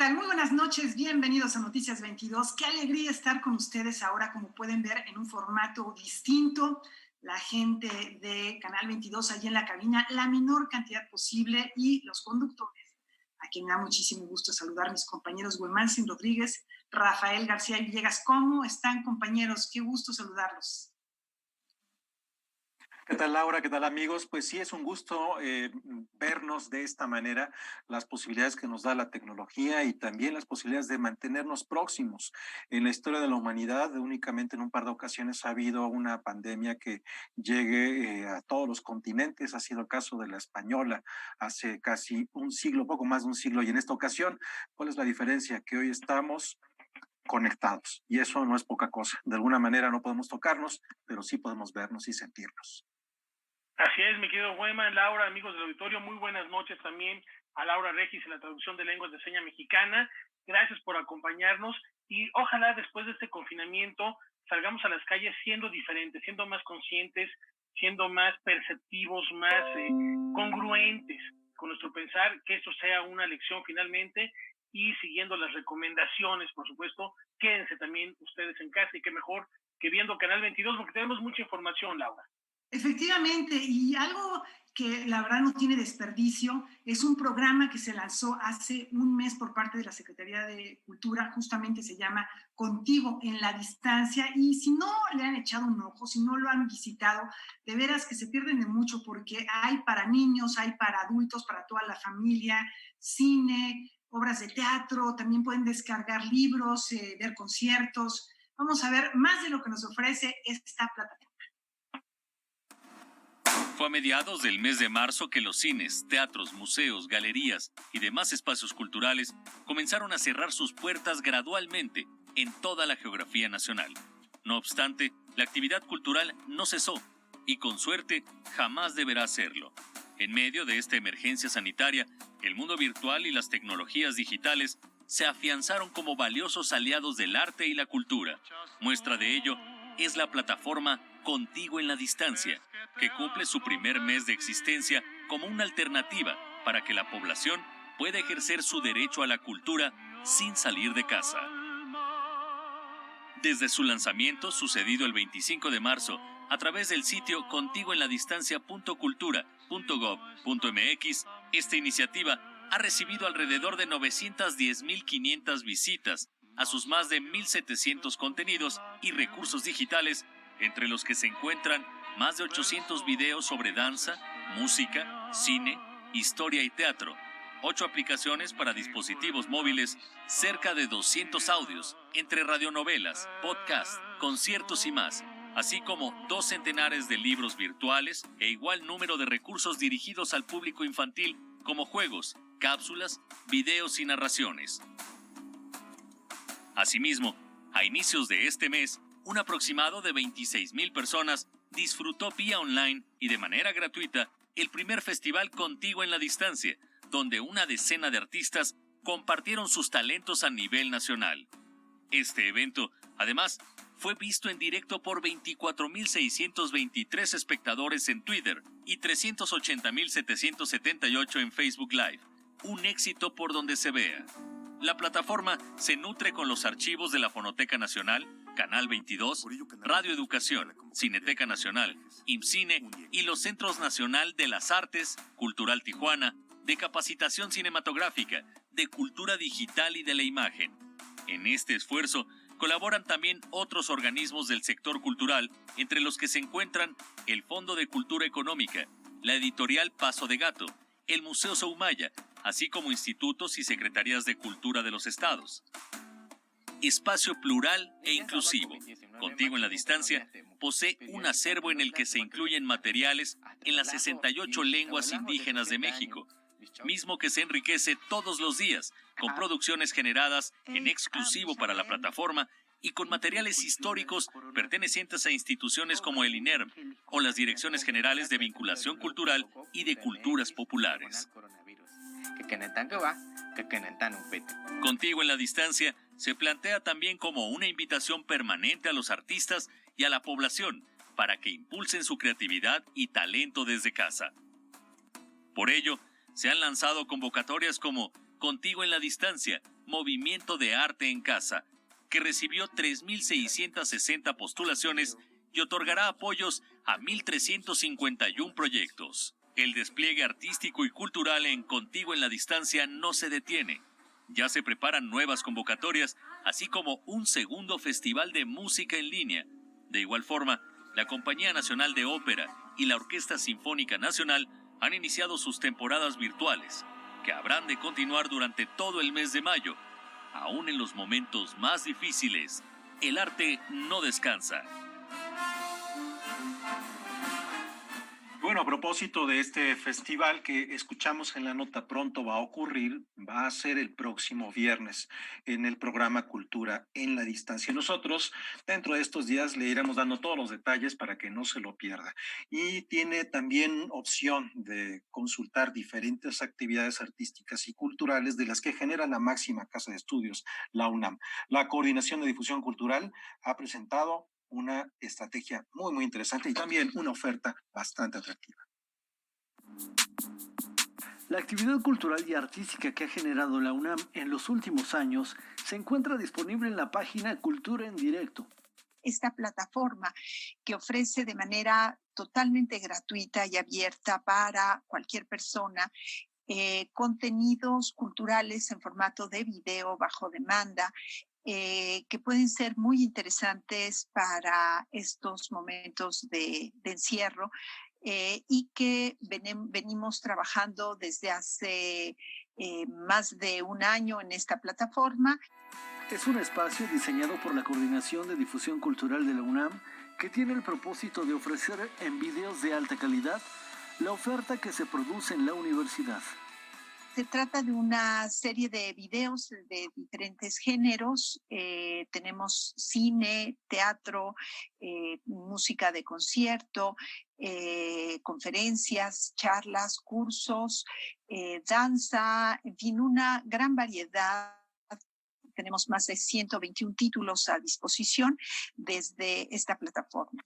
tal? Muy buenas noches, bienvenidos a Noticias 22. Qué alegría estar con ustedes ahora, como pueden ver, en un formato distinto. La gente de Canal 22 allí en la cabina, la menor cantidad posible, y los conductores, a quien me da muchísimo gusto saludar, mis compañeros Wilmansin Rodríguez, Rafael García Villegas. ¿Cómo están, compañeros? Qué gusto saludarlos. ¿Qué tal, Laura? ¿Qué tal, amigos? Pues sí, es un gusto vernos de esta manera, las posibilidades que nos da la tecnología y también las posibilidades de mantenernos próximos. En la historia de la humanidad, únicamente en un par de ocasiones ha habido una pandemia que llegue a todos los continentes. Ha sido el caso de la española hace casi un siglo, poco más de un siglo. Y en esta ocasión, ¿cuál es la diferencia? Que hoy estamos conectados y eso no es poca cosa. De alguna manera no podemos tocarnos, pero sí podemos vernos y sentirnos. Así es, mi querido Hueman, Laura, amigos del auditorio, muy buenas noches también a Laura Regis en la traducción de lenguas de seña mexicana. Gracias por acompañarnos y ojalá después de este confinamiento salgamos a las calles siendo diferentes, siendo más conscientes, siendo más perceptivos, más congruentes con nuestro pensar, que esto sea una lección finalmente y siguiendo las recomendaciones, por supuesto. Quédense también ustedes en casa y qué mejor que viendo Canal 22 porque tenemos mucha información, Laura. Efectivamente, y algo que la verdad no tiene desperdicio, es un programa que se lanzó hace un mes por parte de la Secretaría de Cultura, justamente se llama Contigo en la Distancia, y si no le han echado un ojo, si no lo han visitado, de veras que se pierden de mucho porque hay para niños, hay para adultos, para toda la familia, cine, obras de teatro, también pueden descargar libros, ver conciertos. Vamos a ver más de lo que nos ofrece esta plataforma. Fue a mediados del mes de marzo que los cines, teatros, museos, galerías y demás espacios culturales comenzaron a cerrar sus puertas gradualmente en toda la geografía nacional. No obstante, la actividad cultural no cesó y, con suerte, jamás deberá hacerlo. En medio de esta emergencia sanitaria, el mundo virtual y las tecnologías digitales se afianzaron como valiosos aliados del arte y la cultura. Muestra de ello es la plataforma Contigo en la Distancia, que cumple su primer mes de existencia como una alternativa para que la población pueda ejercer su derecho a la cultura sin salir de casa. Desde su lanzamiento, sucedido el 25 de marzo, a través del sitio contigoenladistancia.cultura.gov.mx, esta iniciativa ha recibido alrededor de 910,500 visitas a sus más de 1,700 contenidos y recursos digitales, entre los que se encuentran más de 800 videos sobre danza, música, cine, historia y teatro, 8 aplicaciones para dispositivos móviles, cerca de 200 audios, entre radionovelas, podcasts, conciertos y más, así como 2 centenares de libros virtuales e igual número de recursos dirigidos al público infantil, como juegos, cápsulas, videos y narraciones. Asimismo, a inicios de este mes, un aproximado de 26,000 personas disfrutó vía online y de manera gratuita el primer festival Contigo en la Distancia, donde una decena de artistas compartieron sus talentos a nivel nacional. Este evento, además, fue visto en directo por 24,623 espectadores en Twitter y 380,778 en Facebook Live. Un éxito por donde se vea. La plataforma se nutre con los archivos de la Fonoteca Nacional, Canal 22, Radio Educación, Cineteca Nacional, IMCINE y los Centros Nacional de las Artes, Cultural Tijuana, de Capacitación Cinematográfica, de Cultura Digital y de la Imagen. En este esfuerzo colaboran también otros organismos del sector cultural, entre los que se encuentran el Fondo de Cultura Económica, la editorial Paso de Gato, el Museo Soumaya, así como institutos y secretarías de cultura de los estados. Espacio plural e inclusivo. Contigo en la Distancia posee un acervo en el que se incluyen materiales en las 68 lenguas indígenas de México, mismo que se enriquece todos los días con producciones generadas en exclusivo para la plataforma y con materiales históricos pertenecientes a instituciones como el INERM o las Direcciones Generales de Vinculación Cultural y de Culturas Populares. Contigo en la Distancia se plantea también como una invitación permanente a los artistas y a la población para que impulsen su creatividad y talento desde casa. Por ello, se han lanzado convocatorias como Contigo en la Distancia, Movimiento de Arte en Casa, que recibió 3.660 postulaciones y otorgará apoyos a 1.351 proyectos. El despliegue artístico y cultural en Contigo en la Distancia no se detiene. Ya se preparan nuevas convocatorias, así como un segundo festival de música en línea. De igual forma, la Compañía Nacional de Ópera y la Orquesta Sinfónica Nacional han iniciado sus temporadas virtuales, que habrán de continuar durante todo el mes de mayo. Aún en los momentos más difíciles, el arte no descansa. Bueno, a propósito de este festival que escuchamos en la nota, pronto va a ocurrir, va a ser el próximo viernes en el programa Cultura en la Distancia. Nosotros dentro de estos días le iremos dando todos los detalles para que no se lo pierda. Y tiene también opción de consultar diferentes actividades artísticas y culturales de las que genera la máxima casa de estudios, la UNAM. La Coordinación de Difusión Cultural ha presentado una estrategia muy interesante y también una oferta bastante atractiva. La actividad cultural y artística que ha generado la UNAM en los últimos años se encuentra disponible en la página Cultura en Directo. Esta plataforma que ofrece de manera totalmente gratuita y abierta para cualquier persona contenidos culturales en formato de video bajo demanda, que pueden ser muy interesantes para estos momentos de encierro y que venimos trabajando desde hace más de un año en esta plataforma. Es un espacio diseñado por la Coordinación de Difusión Cultural de la UNAM que tiene el propósito de ofrecer en videos de alta calidad la oferta que se produce en la universidad. Se trata de una serie de videos de diferentes géneros. Tenemos cine, teatro, música de concierto, conferencias, charlas, cursos, danza, en fin, una gran variedad. Tenemos más de 121 títulos a disposición desde esta plataforma.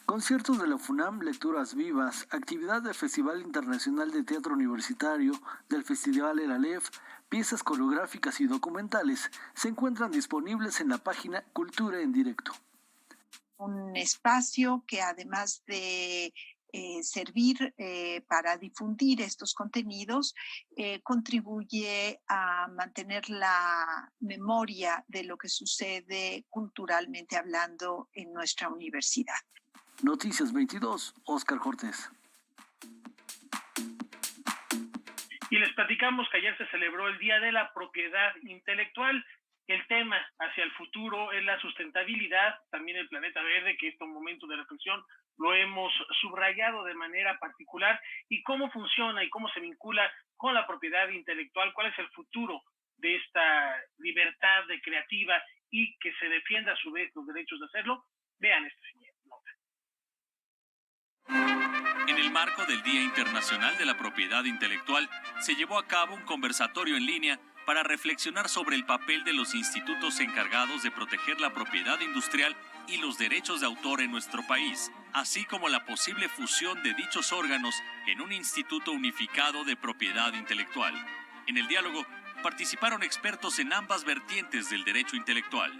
Conciertos de la FUNAM, lecturas vivas, actividad del Festival Internacional de Teatro Universitario, del Festival El Aleph, piezas coreográficas y documentales se encuentran disponibles en la página Cultura en Directo. Un espacio que además de servir para difundir estos contenidos, contribuye a mantener la memoria de lo que sucede culturalmente hablando en nuestra universidad. Noticias 22, Óscar Cortés. Y les platicamos que ayer se celebró el Día de la Propiedad Intelectual. El tema hacia el futuro es la sustentabilidad, también el planeta verde, que es un momento de reflexión, lo hemos subrayado de manera particular, y cómo funciona y cómo se vincula con la propiedad intelectual, cuál es el futuro de esta libertad de creativa y que se defienda a su vez los derechos de hacerlo. Vean esta siguiente nota. En el marco del Día Internacional de la Propiedad Intelectual, se llevó a cabo un conversatorio en línea para reflexionar sobre el papel de los institutos encargados de proteger la propiedad industrial y los derechos de autor en nuestro país, así como la posible fusión de dichos órganos en un instituto unificado de propiedad intelectual. En el diálogo participaron expertos en ambas vertientes del derecho intelectual.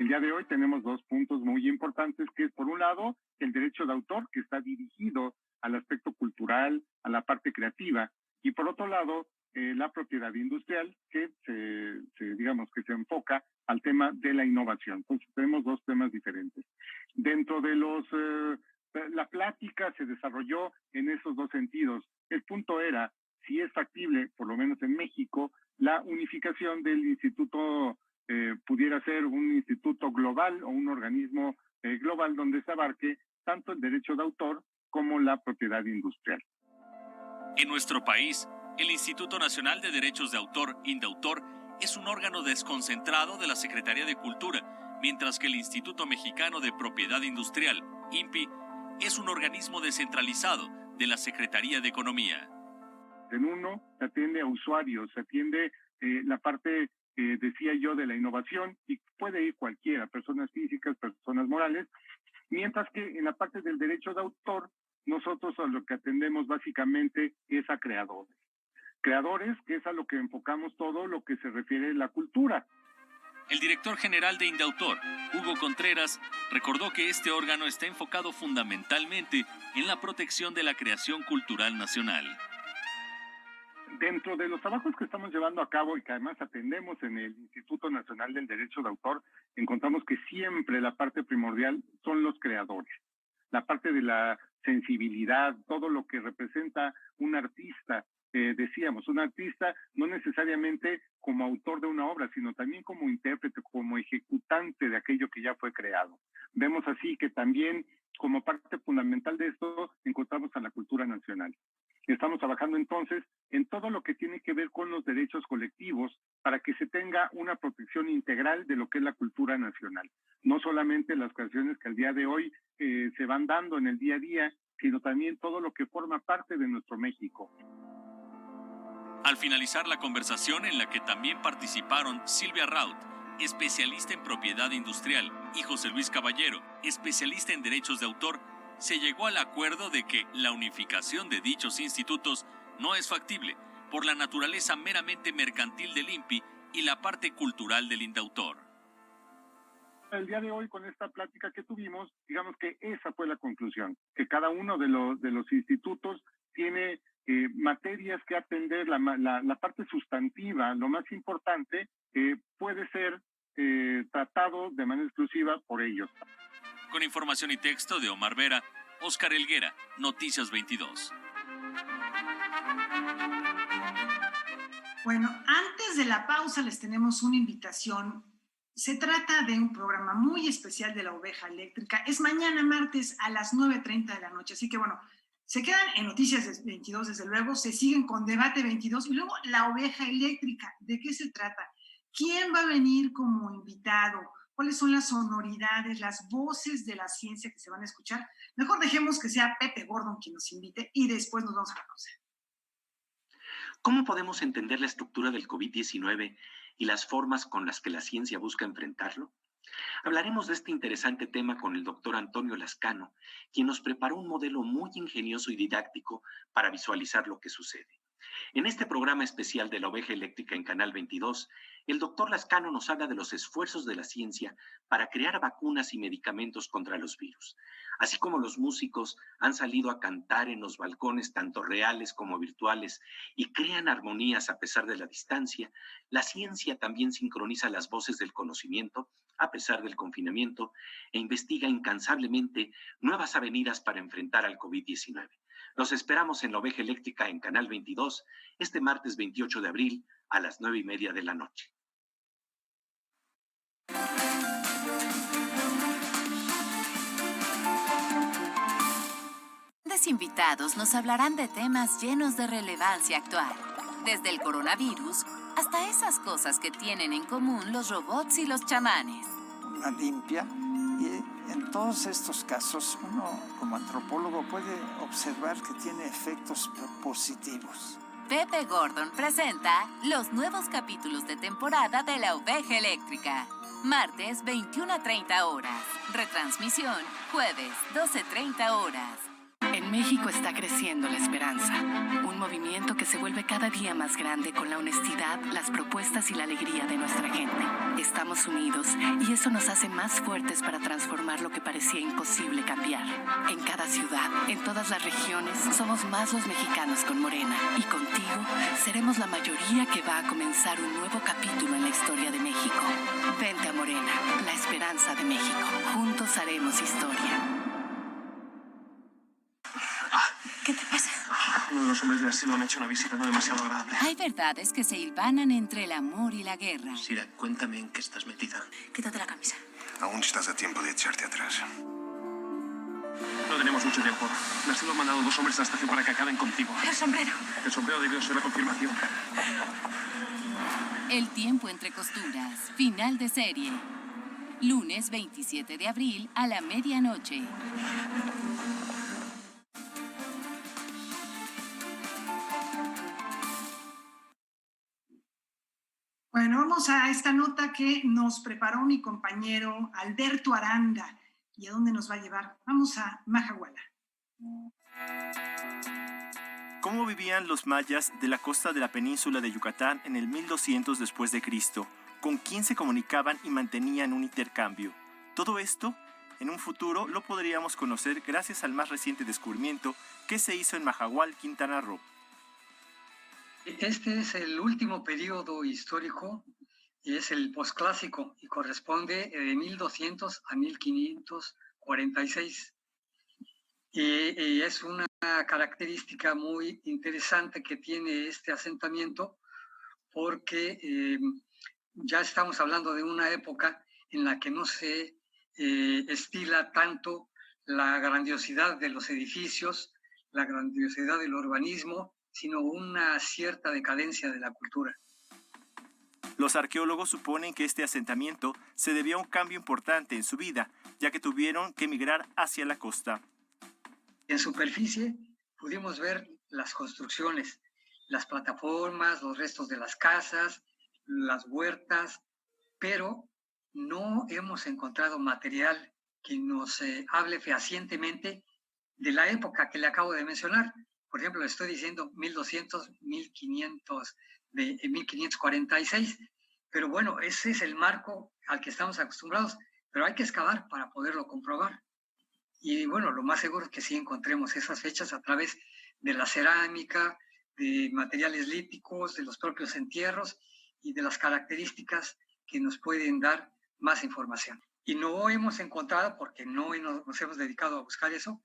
El día de hoy tenemos dos puntos muy importantes, que es por un lado el derecho de autor, que está dirigido al aspecto cultural, a la parte creativa, y por otro lado la propiedad industrial, que se enfoca al tema de la innovación. Entonces tenemos dos temas diferentes. Dentro de la plática se desarrolló en esos dos sentidos. El punto era si es factible, por lo menos en México, la unificación del instituto, pudiera ser un instituto global o un organismo global donde se abarque tanto el derecho de autor como la propiedad industrial. En nuestro país, el Instituto Nacional de Derechos de Autor, INDAUTOR, es un órgano desconcentrado de la Secretaría de Cultura, mientras que el Instituto Mexicano de Propiedad Industrial, INPI, es un organismo descentralizado de la Secretaría de Economía. En uno se atiende a usuarios, se atiende la parte, decía yo, de la innovación, y puede ir cualquiera, personas físicas, personas morales, mientras que en la parte del derecho de autor, nosotros a lo que atendemos básicamente es a creadores. creadores, que es a lo que enfocamos todo lo que se refiere a la cultura. El director general de Indautor, Hugo Contreras, recordó que este órgano está enfocado fundamentalmente en la protección de la creación cultural nacional. Dentro de los trabajos que estamos llevando a cabo y que además atendemos en el Instituto Nacional del Derecho de Autor, encontramos que siempre la parte primordial son los creadores. La parte de la sensibilidad, todo lo que representa un artista. Decíamos, un artista no necesariamente como autor de una obra, sino también como intérprete, como ejecutante de aquello que ya fue creado. Vemos así que también como parte fundamental de esto encontramos a la cultura nacional. Estamos trabajando entonces en todo lo que tiene que ver con los derechos colectivos para que se tenga una protección integral de lo que es la cultura nacional. No solamente las creaciones que al día de hoy se van dando en el día a día, sino también todo lo que forma parte de nuestro México. Al finalizar la conversación, en la que también participaron Silvia Raut, especialista en propiedad industrial, y José Luis Caballero, especialista en derechos de autor, se llegó al acuerdo de que la unificación de dichos institutos no es factible por la naturaleza meramente mercantil del INPI y la parte cultural del Indautor. El día de hoy, con esta plática que tuvimos, digamos que esa fue la conclusión, que cada uno de los institutos tiene materias que atender, la parte sustantiva, lo más importante, puede ser tratado de manera exclusiva por ellos. Con información y texto de Omar Vera, Óscar Helguera, Noticias 22. Bueno, antes de la pausa les tenemos una invitación. Se trata de un programa muy especial de La Oveja Eléctrica. Es mañana martes a las 9:30 de la noche. Así que bueno, se quedan en Noticias 22, desde luego, se siguen con Debate 22 y luego La Oveja Eléctrica. ¿De qué se trata? ¿Quién va a venir como invitado? ¿Cuáles son las sonoridades, las voces de la ciencia que se van a escuchar? Mejor dejemos que sea Pepe Gordon quien nos invite y después nos vamos a la pausa. ¿Cómo podemos entender la estructura del COVID-19 y las formas con las que la ciencia busca enfrentarlo? Hablaremos de este interesante tema con el doctor Antonio Lascano, quien nos preparó un modelo muy ingenioso y didáctico para visualizar lo que sucede. En este programa especial de La Oveja Eléctrica en Canal 22, el doctor Lascano nos habla de los esfuerzos de la ciencia para crear vacunas y medicamentos contra los virus. Así como los músicos han salido a cantar en los balcones, tanto reales como virtuales, y crean armonías a pesar de la distancia, la ciencia también sincroniza las voces del conocimiento, a pesar del confinamiento, e investiga incansablemente nuevas avenidas para enfrentar al COVID-19. Los esperamos en La Oveja Eléctrica en Canal 22, este martes 28 de abril a las 9:30 de la noche. Grandes invitados nos hablarán de temas llenos de relevancia actual, desde el coronavirus hasta esas cosas que tienen en común los robots y los chamanes. Una limpia, y en todos estos casos uno como antropólogo puede observar que tiene efectos positivos. Pepe Gordon presenta los nuevos capítulos de temporada de La Oveja Eléctrica. Martes 21:30 horas. Retransmisión jueves 12:30 horas. En México está creciendo la esperanza, un movimiento que se vuelve cada día más grande con la honestidad, las propuestas y la alegría de nuestra gente. Estamos unidos y eso nos hace más fuertes para transformar lo que parecía imposible cambiar. En cada ciudad, en todas las regiones, somos más los mexicanos con Morena y contigo seremos la mayoría que va a comenzar un nuevo capítulo en la historia de México. Vente a Morena, la esperanza de México. Juntos haremos historia. ¿Qué te pasa? Uno de los hombres del asilo me ha hecho una visita no demasiado agradable. Hay verdades que se hilvanan entre el amor y la guerra. Sira, cuéntame en qué estás metida. Quítate la camisa. Aún estás a tiempo de echarte atrás. No tenemos mucho tiempo. El asilo ha mandado 2 hombres a la estación para que acaben contigo. El sombrero. El sombrero debió ser la confirmación. El tiempo entre costuras. Final de serie. Lunes 27 de abril a la medianoche. Bueno, vamos a esta nota que nos preparó mi compañero Alberto Aranda. ¿Y a dónde nos va a llevar? Vamos a Majahuala. ¿Cómo vivían los mayas de la costa de la península de Yucatán en el 1200 después de Cristo? ¿Con quién se comunicaban y mantenían un intercambio? Todo esto, en un futuro, lo podríamos conocer gracias al más reciente descubrimiento que se hizo en Mahahual, Quintana Roo. Este es el último periodo histórico, es el posclásico y corresponde de 1200 a 1546. Y es una característica muy interesante que tiene este asentamiento porque ya estamos hablando de una época en la que no se estila tanto la grandiosidad de los edificios, la grandiosidad del urbanismo, sino una cierta decadencia de la cultura. Los arqueólogos suponen que este asentamiento se debió a un cambio importante en su vida, ya que tuvieron que emigrar hacia la costa. En superficie pudimos ver las construcciones, las plataformas, los restos de las casas, las huertas, pero no hemos encontrado material que nos hable fehacientemente de la época que le acabo de mencionar. Por ejemplo, le estoy diciendo 1200, 1546, pero bueno, ese es el marco al que estamos acostumbrados, pero hay que excavar para poderlo comprobar. Y bueno, lo más seguro es que sí encontremos esas fechas a través de la cerámica, de materiales líticos, de los propios entierros y de las características que nos pueden dar más información. Y no hemos encontrado, porque no nos hemos dedicado a buscar eso,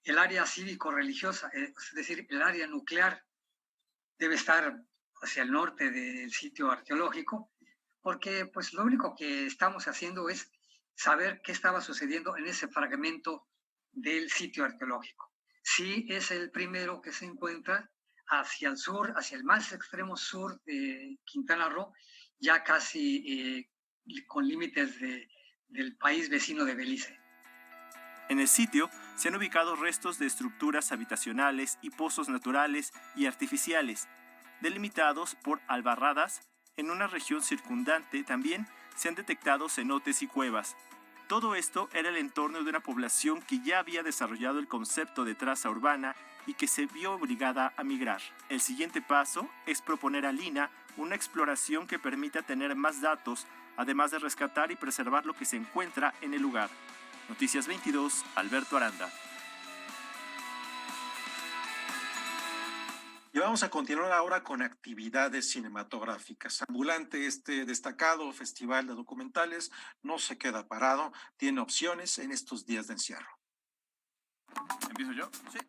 el área cívico-religiosa, es decir, el área nuclear debe estar hacia el norte del sitio arqueológico, porque pues lo único que estamos haciendo es saber qué estaba sucediendo en ese fragmento del sitio arqueológico. Sí es el primero que se encuentra hacia el sur, hacia el más extremo sur de Quintana Roo, ya casi con límites del país vecino de Belice. En el sitio se han ubicado restos de estructuras habitacionales y pozos naturales y artificiales, delimitados por albarradas. En una región circundante también se han detectado cenotes y cuevas. Todo esto era el entorno de una población que ya había desarrollado el concepto de traza urbana y que se vio obligada a migrar. El siguiente paso es proponer a Lina una exploración que permita tener más datos, además de rescatar y preservar lo que se encuentra en el lugar. Noticias 22, Alberto Aranda. Y vamos a continuar ahora con actividades cinematográficas. Ambulante, este destacado festival de documentales, no se queda parado, tiene opciones en estos días de encierro. ¿Empiezo yo? Sí.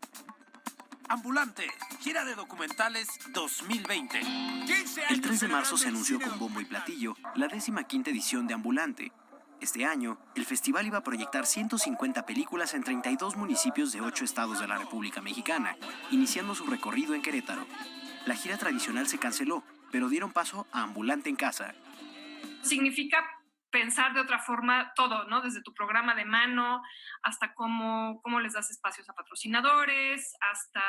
Ambulante, gira de documentales 2020. El 3 de marzo se anunció con bombo y platillo la 15ª edición de Ambulante. Este año, el festival iba a proyectar 150 películas en 32 municipios de 8 estados de la República Mexicana, iniciando su recorrido en Querétaro. La gira tradicional se canceló, pero dieron paso a Ambulante en Casa. Significa pensar de otra forma todo, ¿no? Desde tu programa de mano hasta cómo les das espacios a patrocinadores, hasta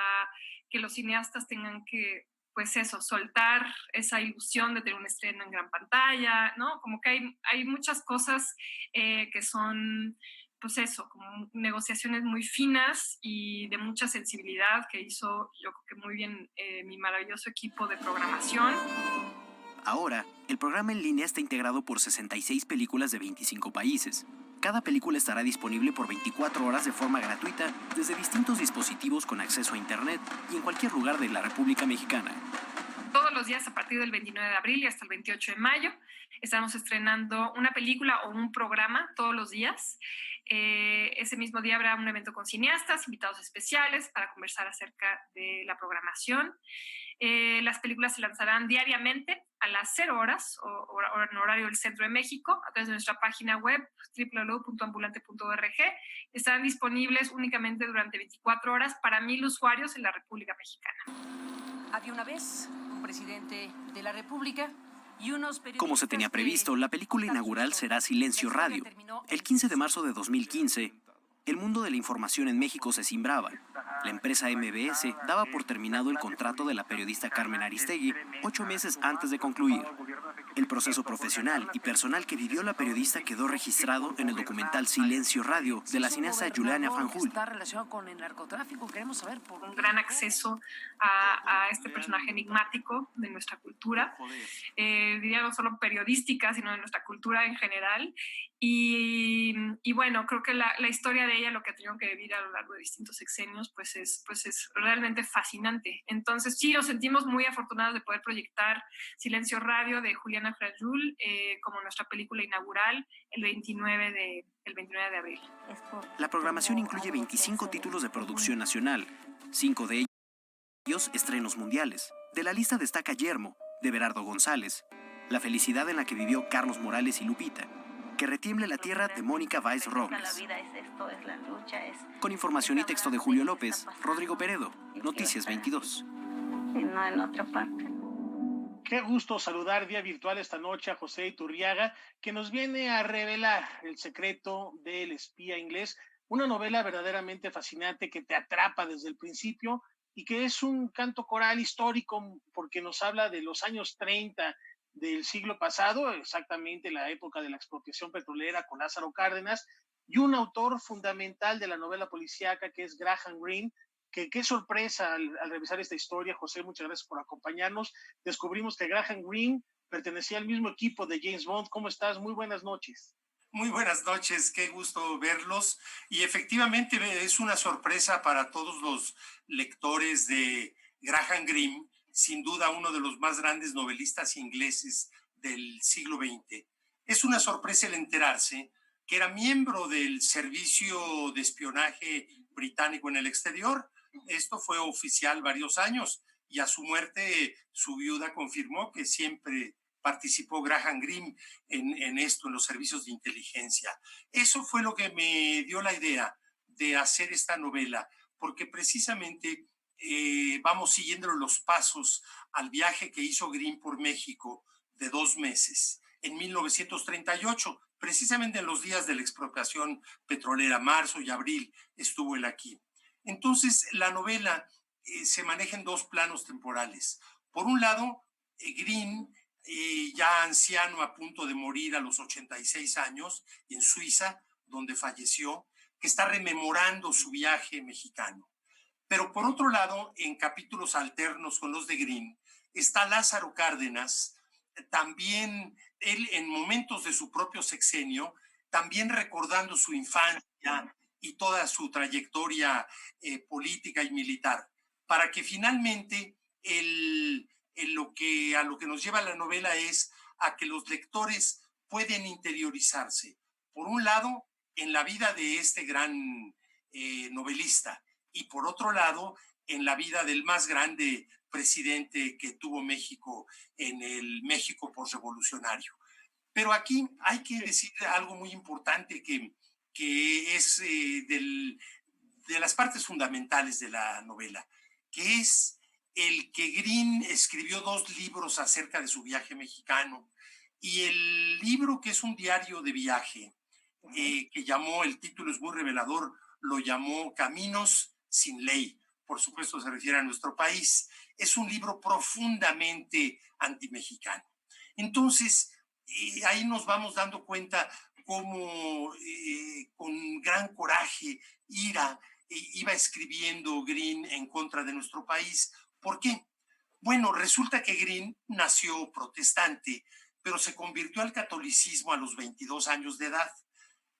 que los cineastas tengan que, pues eso, soltar esa ilusión de tener un estreno en gran pantalla, ¿no? Como que hay muchas cosas que son, pues eso, como negociaciones muy finas y de mucha sensibilidad que hizo, yo creo que muy bien mi maravilloso equipo de programación. Ahora, el programa en línea está integrado por 66 películas de 25 países. Cada película estará disponible por 24 horas de forma gratuita desde distintos dispositivos con acceso a Internet y en cualquier lugar de la República Mexicana. Todos los días a partir del 29 de abril y hasta el 28 de mayo estamos estrenando una película o un programa todos los días. Ese mismo día habrá un evento con cineastas, invitados especiales para conversar acerca de la programación. Las películas se lanzarán diariamente a las 0 horas o en horario del Centro de México a través de nuestra página web www.ambulante.org. Estarán disponibles únicamente durante 24 horas para 1,000 usuarios en la República Mexicana. Había una vez un presidente de la República y unos periodistas. Como se tenía previsto, la película inaugural será Silencio Radio. El 15 de marzo de 2015, el mundo de la información en México se cimbraba. La empresa MBS daba por terminado el contrato de la periodista Carmen Aristegui 8 meses antes de concluir. El proceso profesional y personal que vivió la periodista quedó registrado en el documental Silencio Radio de la cineasta Juliana Fanjul. Está relacionado con el narcotráfico. Queremos saber por un gran acceso a este personaje enigmático de nuestra cultura, diría no solo periodística, sino de nuestra cultura en general. Y bueno, creo que la historia de ella, lo que ha tenido que vivir a lo largo de distintos sexenios, pues es realmente fascinante. Entonces sí, nos sentimos muy afortunados de poder proyectar Silencio Radio de Juliana Fanjul como nuestra película inaugural el 29 de abril. La programación incluye 25 títulos de producción nacional, 5 de ellos estrenos mundiales. De la lista destaca Yermo, de Berardo González, La felicidad en la que vivió Carlos Morales y Lupita, Que retiemble la tierra de Mónica Valls Robles. Con información y texto de Julio López, Rodrigo Peredo, Noticias 22. No en otra parte. Qué gusto saludar vía virtual esta noche a José Iturriaga, que nos viene a revelar El secreto del espía inglés, una novela verdaderamente fascinante que te atrapa desde el principio y que es un canto coral histórico porque nos habla de los años 30 del siglo pasado, exactamente la época de la expropiación petrolera con Lázaro Cárdenas, y un autor fundamental de la novela policíaca que es Graham Greene. Qué sorpresa al revisar esta historia, José, muchas gracias por acompañarnos. Descubrimos que Graham Greene pertenecía al mismo equipo de James Bond. ¿Cómo estás? Muy buenas noches. Muy buenas noches, qué gusto verlos. Y efectivamente es una sorpresa para todos los lectores de Graham Greene, sin duda uno de los más grandes novelistas ingleses del siglo XX. Es una sorpresa el enterarse que era miembro del servicio de espionaje británico en el exterior. Esto fue oficial varios años y a su muerte su viuda confirmó que siempre participó Graham Greene en esto, en los servicios de inteligencia. Eso fue lo que me dio la idea de hacer esta novela, porque precisamente vamos siguiendo los pasos al viaje que hizo Greene por México de 2 meses en 1938, precisamente en los días de la expropiación petrolera, marzo y abril, estuvo él aquí. Entonces, la novela se maneja en 2 planos temporales. Por un lado, Greene, ya anciano a punto de morir a los 86 años, en Suiza, donde falleció, que está rememorando su viaje mexicano. Pero por otro lado, en capítulos alternos con los de Greene, está Lázaro Cárdenas, también él en momentos de su propio sexenio, también recordando su infancia y toda su trayectoria política y militar, para que finalmente a lo que nos lleva la novela es a que los lectores pueden interiorizarse, por un lado, en la vida de este gran novelista, y por otro lado, en la vida del más grande presidente que tuvo México en el México posrevolucionario. Pero aquí hay que decir algo muy importante que es de las partes fundamentales de la novela, que es el que Greene escribió 2 libros acerca de su viaje mexicano, y el libro, que es un diario de viaje, que llamó, el título es muy revelador, lo llamó Caminos sin ley, por supuesto se refiere a nuestro país. Es un libro profundamente antimexicano. Entonces, ahí nos vamos dando cuenta cómo con gran coraje, ira, iba escribiendo Greene en contra de nuestro país. ¿Por qué? Bueno, resulta que Greene nació protestante, pero se convirtió al catolicismo a los 22 años de edad.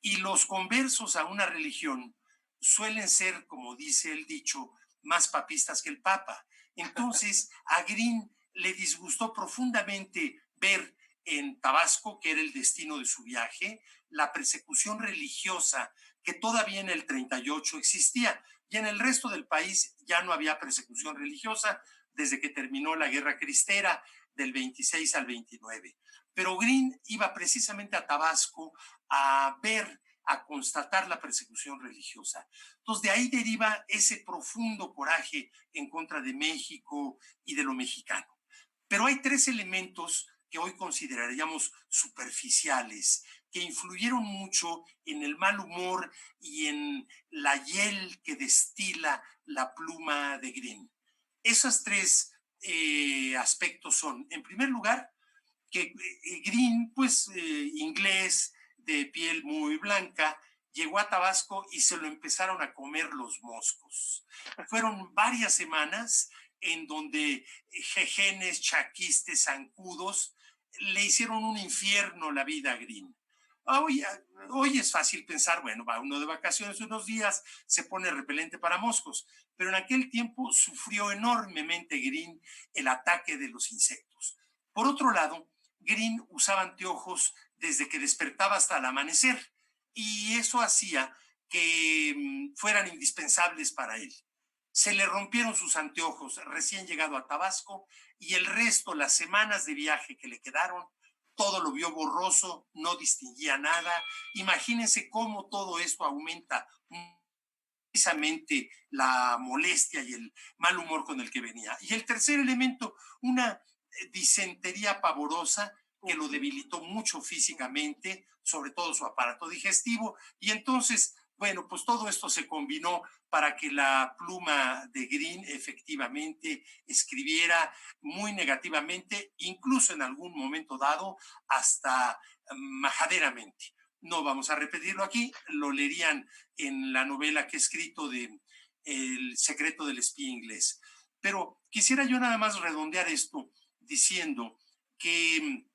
Y los conversos a una religión suelen ser, como dice el dicho, más papistas que el Papa. Entonces, a Greene le disgustó profundamente ver en Tabasco, que era el destino de su viaje, la persecución religiosa que todavía en el 38 existía, y en el resto del país ya no había persecución religiosa desde que terminó la Guerra Cristera del 26 al 29. Pero Greene iba precisamente a Tabasco a ver, a constatar la persecución religiosa. Entonces, de ahí deriva ese profundo coraje en contra de México y de lo mexicano. Pero hay 3 elementos que hoy consideraríamos superficiales, que influyeron mucho en el mal humor y en la hiel que destila la pluma de Greene. Esos 3 aspectos son, en primer lugar, que Green, pues inglés, de piel muy blanca, llegó a Tabasco y se lo empezaron a comer los moscos. Fueron varias semanas en donde jejenes, chaquistes, zancudos le hicieron un infierno la vida a Green. Hoy es fácil pensar, bueno, va uno de vacaciones unos días, se pone repelente para moscos, pero en aquel tiempo sufrió enormemente Green el ataque de los insectos. Por otro lado, Green usaba anteojos desde que despertaba hasta el amanecer y eso hacía que fueran indispensables para él. Se le rompieron sus anteojos recién llegado a Tabasco y el resto, las semanas de viaje que le quedaron, todo lo vio borroso, no distinguía nada. Imagínense cómo todo esto aumenta precisamente la molestia y el mal humor con el que venía. Y el tercer elemento, una disentería pavorosa que lo debilitó mucho físicamente, sobre todo su aparato digestivo, y entonces, bueno, pues todo esto se combinó para que la pluma de Green efectivamente escribiera muy negativamente, incluso en algún momento dado, hasta majaderamente. No vamos a repetirlo aquí, lo leerían en la novela que he escrito de El secreto del espía inglés. Pero quisiera yo nada más redondear esto diciendo que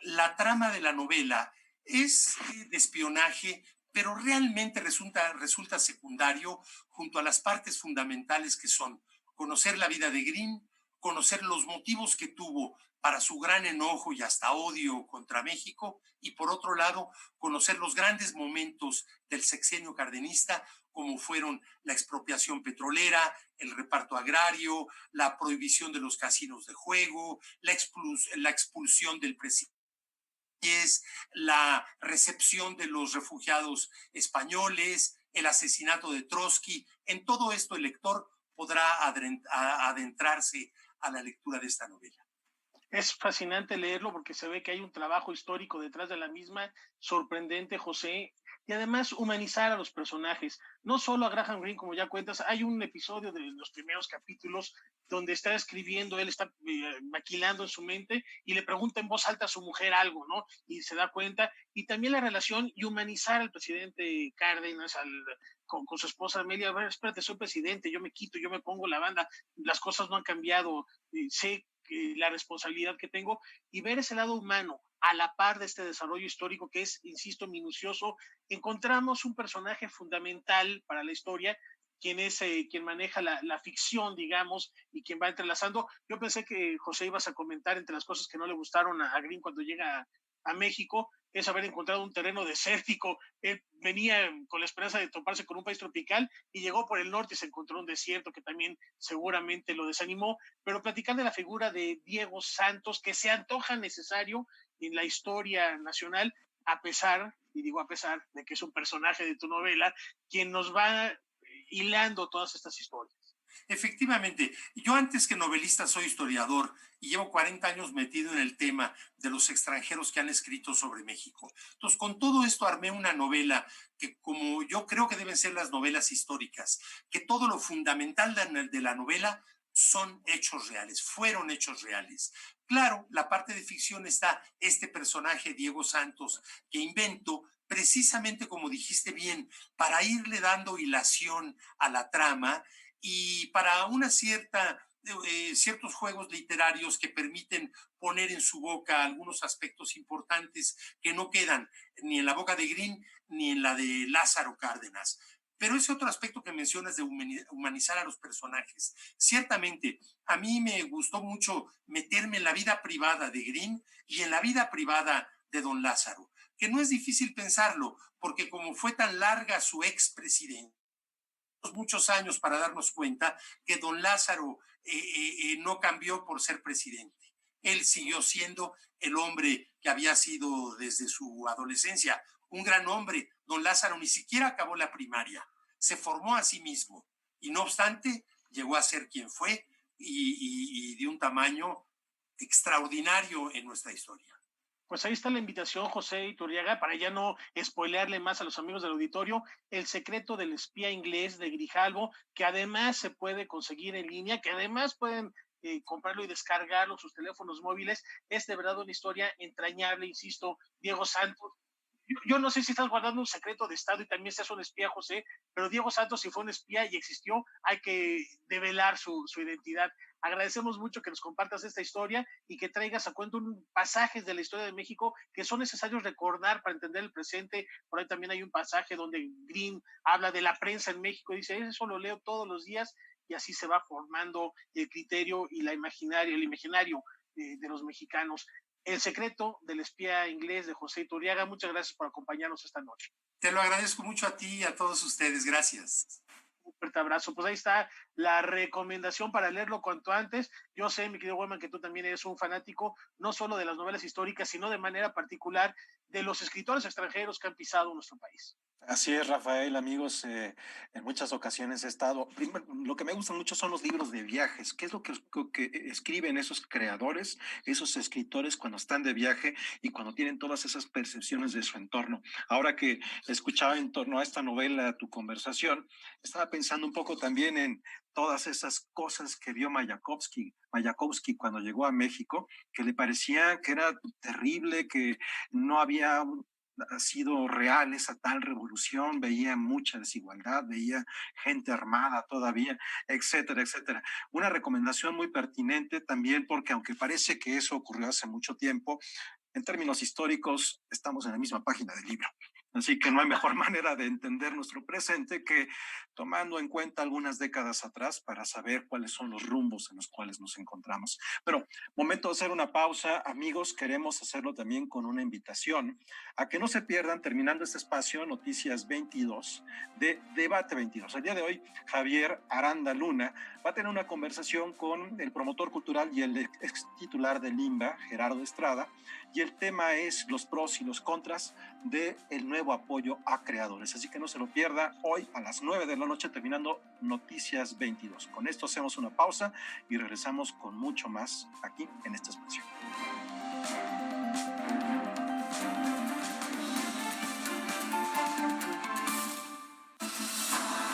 la trama de la novela es de espionaje, pero realmente resulta secundario junto a las partes fundamentales que son conocer la vida de Green, conocer los motivos que tuvo para su gran enojo y hasta odio contra México, y por otro lado, conocer los grandes momentos del sexenio cardenista, como fueron la expropiación petrolera, el reparto agrario, la prohibición de los casinos de juego, la expulsión del presidente, la recepción de los refugiados españoles, el asesinato de Trotsky. En todo esto el lector podrá adentrarse a la lectura de esta novela. Es fascinante leerlo porque se ve que hay un trabajo histórico detrás de la misma, sorprendente, José, y además humanizar a los personajes, no solo a Graham Greene, como ya cuentas. Hay un episodio de los primeros capítulos donde está escribiendo, él está maquilando en su mente y le pregunta en voz alta a su mujer algo, ¿no? Y se da cuenta, y también la relación y humanizar al presidente Cárdenas, con su esposa Amelia. A ver, espérate, soy presidente, yo me quito, yo me pongo la banda, las cosas no han cambiado, sé la responsabilidad que tengo, y ver ese lado humano a la par de este desarrollo histórico que es, insisto, minucioso. Encontramos un personaje fundamental para la historia, quien maneja la ficción, digamos, y quien va entrelazando. Yo pensé que, José, ibas a comentar entre las cosas que no le gustaron a Green cuando llega a México, es haber encontrado un terreno desértico. Él venía con la esperanza de toparse con un país tropical y llegó por el norte y se encontró un desierto que también seguramente lo desanimó. Pero platicar de la figura de Diego Santos, que se antoja necesario en la historia nacional, a pesar, y digo a pesar, de que es un personaje de tu novela, quien nos va hilando todas estas historias. Efectivamente, yo antes que novelista soy historiador y llevo 40 años metido en el tema de los extranjeros que han escrito sobre México. Entonces, con todo esto armé una novela que, como yo creo que deben ser las novelas históricas, que todo lo fundamental de la novela son hechos reales, fueron hechos reales. Claro, la parte de ficción está este personaje, Diego Santos, que invento precisamente, como dijiste bien, para irle dando hilación a la trama y para una ciertos juegos literarios que permiten poner en su boca algunos aspectos importantes que no quedan ni en la boca de Green ni en la de Lázaro Cárdenas. Pero ese otro aspecto que mencionas de humanizar a los personajes, ciertamente a mí me gustó mucho meterme en la vida privada de Green y en la vida privada de don Lázaro, que no es difícil pensarlo, porque como fue tan larga su expresidente, muchos años para darnos cuenta que don Lázaro no cambió por ser presidente. Él siguió siendo el hombre que había sido desde su adolescencia, un gran hombre. Don Lázaro ni siquiera acabó la primaria, se formó a sí mismo y no obstante llegó a ser quien fue y de un tamaño extraordinario en nuestra historia. Pues ahí está la invitación, José Iturriaga, para ya no spoilearle más a los amigos del auditorio, El secreto del espía inglés de Grijalvo, que además se puede conseguir en línea, que además pueden comprarlo y descargarlo en sus teléfonos móviles. Es de verdad una historia entrañable, insisto, Diego Santos. Yo no sé si estás guardando un secreto de Estado y también seas un espía, José, pero Diego Santos, si fue un espía y existió, hay que develar su identidad. Agradecemos mucho que nos compartas esta historia y que traigas a cuento pasajes de la historia de México que son necesarios recordar para entender el presente. Por ahí también hay un pasaje donde Green habla de la prensa en México, dice, eso lo leo todos los días, y así se va formando el criterio y el imaginario de los mexicanos. El secreto del espía inglés de José Iturriaga. Muchas gracias por acompañarnos esta noche. Te lo agradezco mucho a ti y a todos ustedes. Gracias. Un fuerte abrazo. Pues ahí está la recomendación para leerlo cuanto antes. Yo sé, mi querido Weyman, que tú también eres un fanático, no solo de las novelas históricas, sino de manera particular de los escritores extranjeros que han pisado nuestro país. Así es, Rafael, amigos, en muchas ocasiones he estado, primero, lo que me gustan mucho son los libros de viajes. ¿Qué es lo que escriben esos creadores, esos escritores cuando están de viaje y cuando tienen todas esas percepciones de su entorno? Ahora que escuchaba en torno a esta novela, tu conversación, estaba pensando un poco también en todas esas cosas que vio Mayakovsky cuando llegó a México, que le parecía que era terrible, que no había sido real esa tal revolución, veía mucha desigualdad, veía gente armada todavía, etcétera, etcétera. Una recomendación muy pertinente también porque aunque parece que eso ocurrió hace mucho tiempo, en términos históricos estamos en la misma página del libro. Así que no hay mejor manera de entender nuestro presente que tomando en cuenta algunas décadas atrás para saber cuáles son los rumbos en los cuales nos encontramos. Pero momento de hacer una pausa, amigos, queremos hacerlo también con una invitación a que no se pierdan, terminando este espacio, Noticias 22 de Debate 22. El día de hoy, Javier Aranda Luna va a tener una conversación con el promotor cultural y el ex titular del INBA, Gerardo Estrada, y el tema es los pros y los contras del nuevo apoyo a creadores. Así que no se lo pierda hoy a las 9 de la noche terminando Noticias 22. Con esto hacemos una pausa y regresamos con mucho más aquí en este espacio.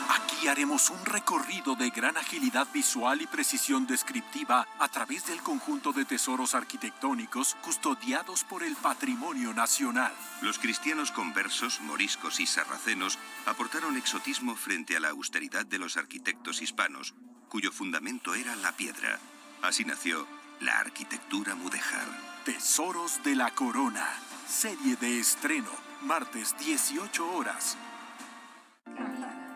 Aquí haremos un recorrido de gran agilidad visual y precisión descriptiva a través del conjunto de tesoros arquitectónicos custodiados por el patrimonio nacional. Los cristianos conversos, moriscos y sarracenos aportaron exotismo frente a la austeridad de los arquitectos hispanos, cuyo fundamento era la piedra. Así nació la arquitectura mudéjar. Tesoros de la Corona. Serie de estreno, martes 18 horas.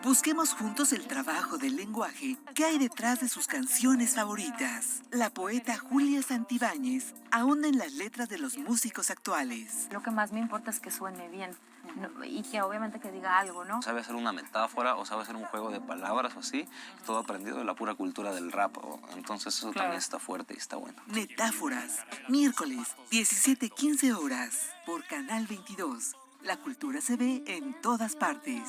Busquemos juntos el trabajo del lenguaje que hay detrás de sus canciones favoritas. La poeta Julia Santibáñez ahonda en las letras de los músicos actuales. Lo que más me importa es que suene bien, ¿no? Y que obviamente que diga algo, ¿no? Sabe hacer una metáfora o sabe hacer un juego de palabras o así, todo aprendido de la pura cultura del rap. Entonces eso también está fuerte y está bueno. Metáforas, miércoles, 17:15 horas, por Canal 22. La cultura se ve en todas partes.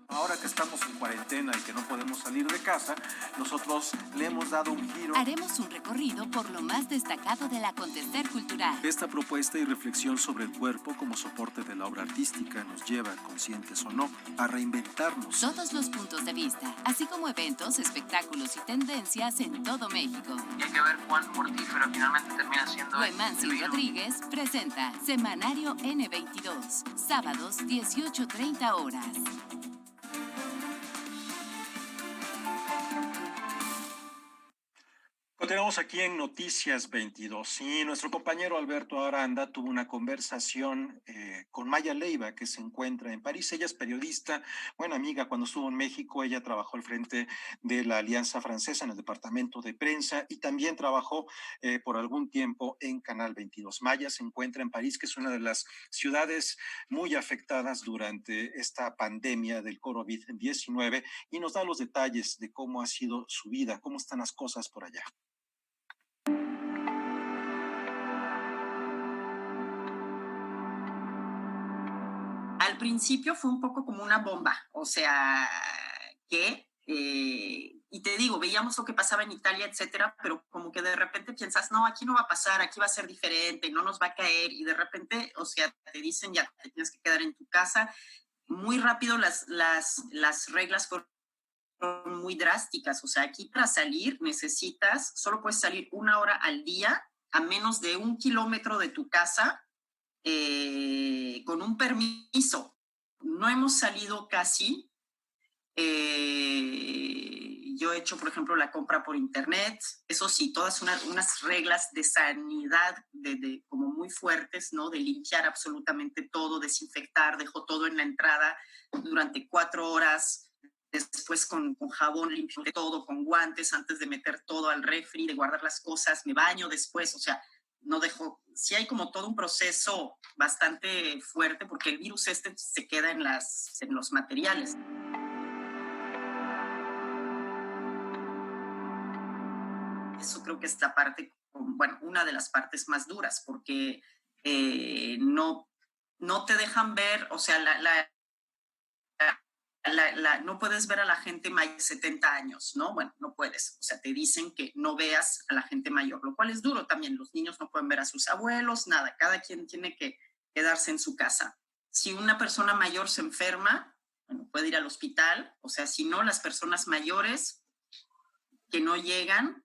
Ahora que estamos en cuarentena y que no podemos salir de casa, nosotros le hemos dado un giro. Haremos un recorrido por lo más destacado del acontecer cultural. Esta propuesta y reflexión sobre el cuerpo como soporte de la obra artística nos lleva, conscientes o no, a reinventarnos. Todos los puntos de vista, así como eventos, espectáculos y tendencias en todo México. Y hay que ver cuán mortífero finalmente termina siendo. Weymansi Rodríguez presenta Semanario N22, sábados 18:30 horas. Continuamos aquí en Noticias 22 y nuestro compañero Alberto Aranda tuvo una conversación con Maya Leiva, que se encuentra en París. Ella es periodista, buena amiga. Cuando estuvo en México, ella trabajó al frente de la Alianza Francesa en el departamento de prensa y también trabajó por algún tiempo en Canal 22. Maya se encuentra en París, que es una de las ciudades muy afectadas durante esta pandemia del COVID-19 y nos da los detalles de cómo ha sido su vida, cómo están las cosas por allá. Al principio fue un poco como una bomba, o sea, y te digo, veíamos lo que pasaba en Italia, etcétera, pero como que de repente piensas, no, aquí no va a pasar, aquí va a ser diferente, no nos va a caer, y de repente, o sea, te dicen ya te tienes que quedar en tu casa. Muy rápido las reglas fueron muy drásticas. O sea, aquí para salir solo puedes salir 1 hora al día a menos de 1 kilómetro de tu casa con un permiso. No hemos salido casi. Yo he hecho, por ejemplo, la compra por internet. Eso sí, todas unas reglas de sanidad como muy fuertes, ¿no? De limpiar absolutamente todo, desinfectar, dejo todo en la entrada durante 4 horas. Después con jabón limpio de todo, con guantes, antes de meter todo al refri, de guardar las cosas, me baño después, o sea, no dejo, sí hay como todo un proceso bastante fuerte porque el virus se queda en los materiales. Eso creo que es la parte, bueno, una de las partes más duras porque no te dejan ver, o sea, no puedes ver a la gente mayor de 70 años, ¿no? Bueno, no puedes. O sea, te dicen que no veas a la gente mayor, lo cual es duro también. Los niños no pueden ver a sus abuelos, nada. Cada quien tiene que quedarse en su casa. Si una persona mayor se enferma, bueno, puede ir al hospital. O sea, si no, las personas mayores que no llegan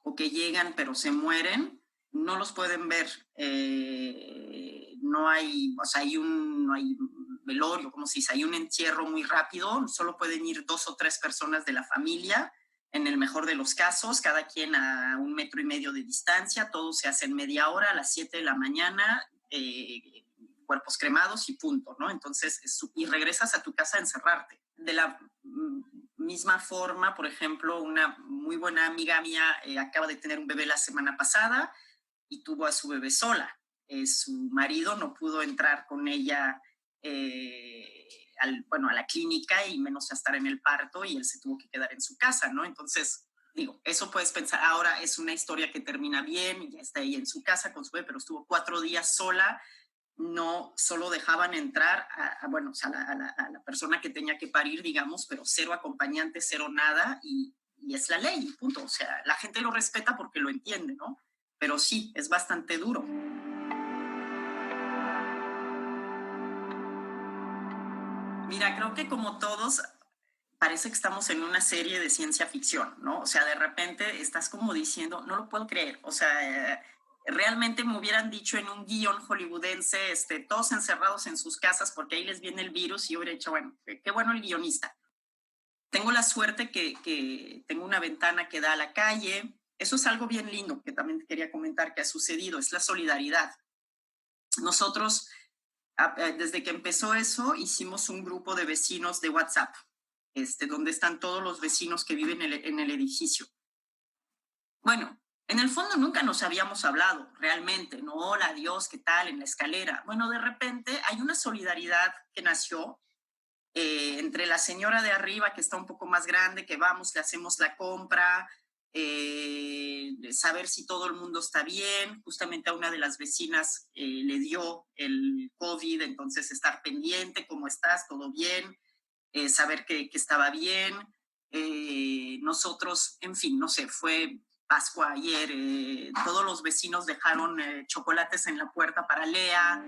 o que llegan pero se mueren, no los pueden ver. No hay, o sea, no hay velorio, como se dice, hay un entierro muy rápido, solo pueden ir 2 o 3 personas de la familia, en el mejor de los casos, cada quien a 1,5 metros de distancia, todo se hace en media hora, a las 7 de la mañana, cuerpos cremados y punto, ¿no? Entonces, y regresas a tu casa a encerrarte. De la misma forma, por ejemplo, una muy buena amiga mía acaba de tener un bebé la semana pasada y tuvo a su bebé sola. Su marido no pudo entrar con ella a la clínica y menos a estar en el parto y él se tuvo que quedar en su casa, ¿no? Entonces, digo, eso puedes pensar, ahora es una historia que termina bien y ya está ahí en su casa con su bebé, pero estuvo 4 días sola, no solo dejaban entrar a la persona que tenía que parir, digamos, pero 0 acompañante, 0 nada y es la ley, punto. O sea, la gente lo respeta porque lo entiende, ¿no? Pero sí, es bastante duro. Mira, creo que como todos, parece que estamos en una serie de ciencia ficción, ¿no? O sea, de repente estás como diciendo, no lo puedo creer. O sea, realmente me hubieran dicho en un guión hollywoodense, todos encerrados en sus casas porque ahí les viene el virus y yo hubiera dicho, bueno, qué bueno el guionista. Tengo la suerte que tengo una ventana que da a la calle. Eso es algo bien lindo que también te quería comentar que ha sucedido, es la solidaridad. Nosotros, desde que empezó eso, hicimos un grupo de vecinos de WhatsApp, donde están todos los vecinos que viven en el edificio. Bueno, en el fondo nunca nos habíamos hablado realmente, ¿no? Hola, adiós, ¿qué tal? En la escalera. Bueno, de repente hay una solidaridad que nació entre la señora de arriba, que está un poco más grande, que vamos, le hacemos la compra, saber si todo el mundo está bien. Justamente a una de las vecinas le dio el COVID, entonces estar pendiente, ¿cómo estás? ¿Todo bien? Saber que estaba bien. Nosotros, en fin, no sé, fue Pascua ayer, todos los vecinos dejaron chocolates en la puerta para Lea.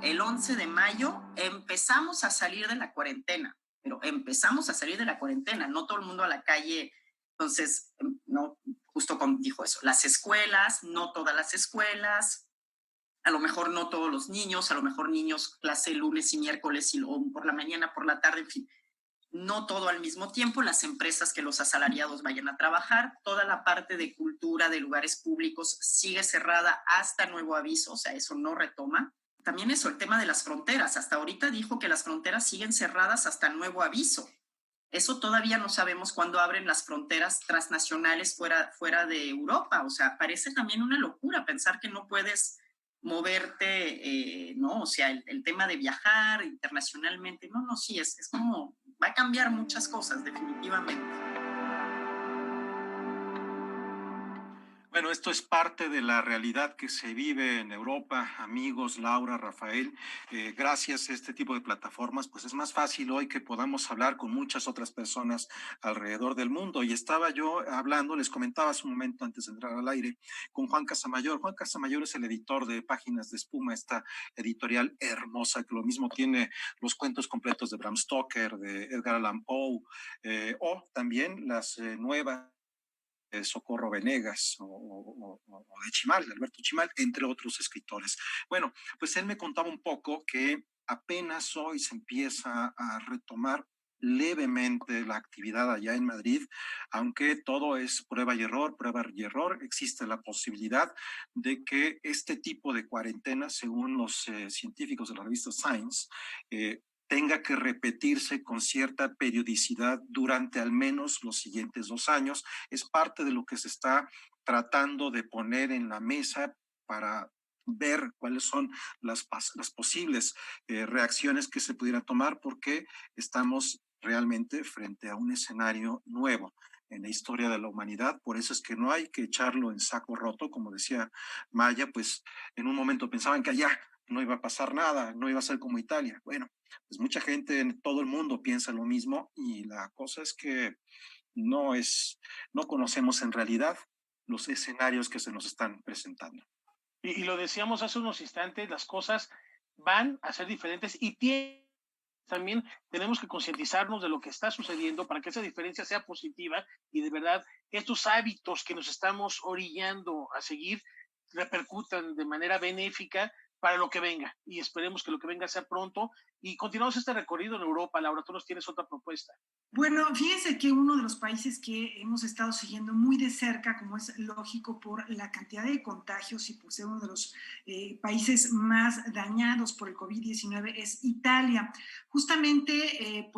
El 11 de mayo empezamos a salir de la cuarentena, pero empezamos a salir de la cuarentena, no todo el mundo a la calle. Entonces, no, justo como dijo eso, las escuelas, no todas las escuelas, a lo mejor no todos los niños, a lo mejor niños clase lunes y miércoles y luego por la mañana, por la tarde, en fin, no todo al mismo tiempo, las empresas que los asalariados vayan a trabajar, toda la parte de cultura, de lugares públicos sigue cerrada hasta nuevo aviso, o sea, eso no retoma. También eso, el tema de las fronteras. Hasta ahorita dijo que las fronteras siguen cerradas hasta nuevo aviso. Eso todavía no sabemos cuándo abren las fronteras transnacionales fuera de Europa. O sea, parece también una locura pensar que no puedes moverte, ¿no? O sea, el tema de viajar internacionalmente. No, sí, es como, va a cambiar muchas cosas, definitivamente. Bueno, esto es parte de la realidad que se vive en Europa, amigos, Laura, Rafael. Gracias a este tipo de plataformas, pues es más fácil hoy que podamos hablar con muchas otras personas alrededor del mundo. Y estaba yo hablando, les comentaba hace un momento antes de entrar al aire, con Juan Casamayor. Juan Casamayor es el editor de Páginas de Espuma, esta editorial hermosa, que lo mismo tiene los cuentos completos de Bram Stoker, de Edgar Allan Poe, o también las nuevas Socorro Venegas o de Chimal, de Alberto Chimal, entre otros escritores. Bueno, pues él me contaba un poco que apenas hoy se empieza a retomar levemente la actividad allá en Madrid, aunque todo es prueba y error, existe la posibilidad de que este tipo de cuarentena, según los científicos de la revista Science, tenga que repetirse con cierta periodicidad durante al menos los siguientes 2 años. Es parte de lo que se está tratando de poner en la mesa para ver cuáles son las posibles reacciones que se pudieran tomar, porque estamos realmente frente a un escenario nuevo en la historia de la humanidad. Por eso es que no hay que echarlo en saco roto, como decía Maya, pues en un momento pensaban que allá no iba a pasar nada, no iba a ser como Italia. Bueno, pues mucha gente en todo el mundo piensa lo mismo, y la cosa es que no conocemos en realidad los escenarios que se nos están presentando. Y lo decíamos hace unos instantes, las cosas van a ser diferentes y también tenemos que concientizarnos de lo que está sucediendo para que esa diferencia sea positiva y de verdad estos hábitos que nos estamos orillando a seguir repercutan de manera benéfica para lo que venga, y esperemos que lo que venga sea pronto. Y continuamos este recorrido en Europa. Laura, tú nos tienes otra propuesta. Bueno, fíjense que uno de los países que hemos estado siguiendo muy de cerca, como es lógico por la cantidad de contagios y por ser uno de los países más dañados por el COVID-19, es Italia. Justamente,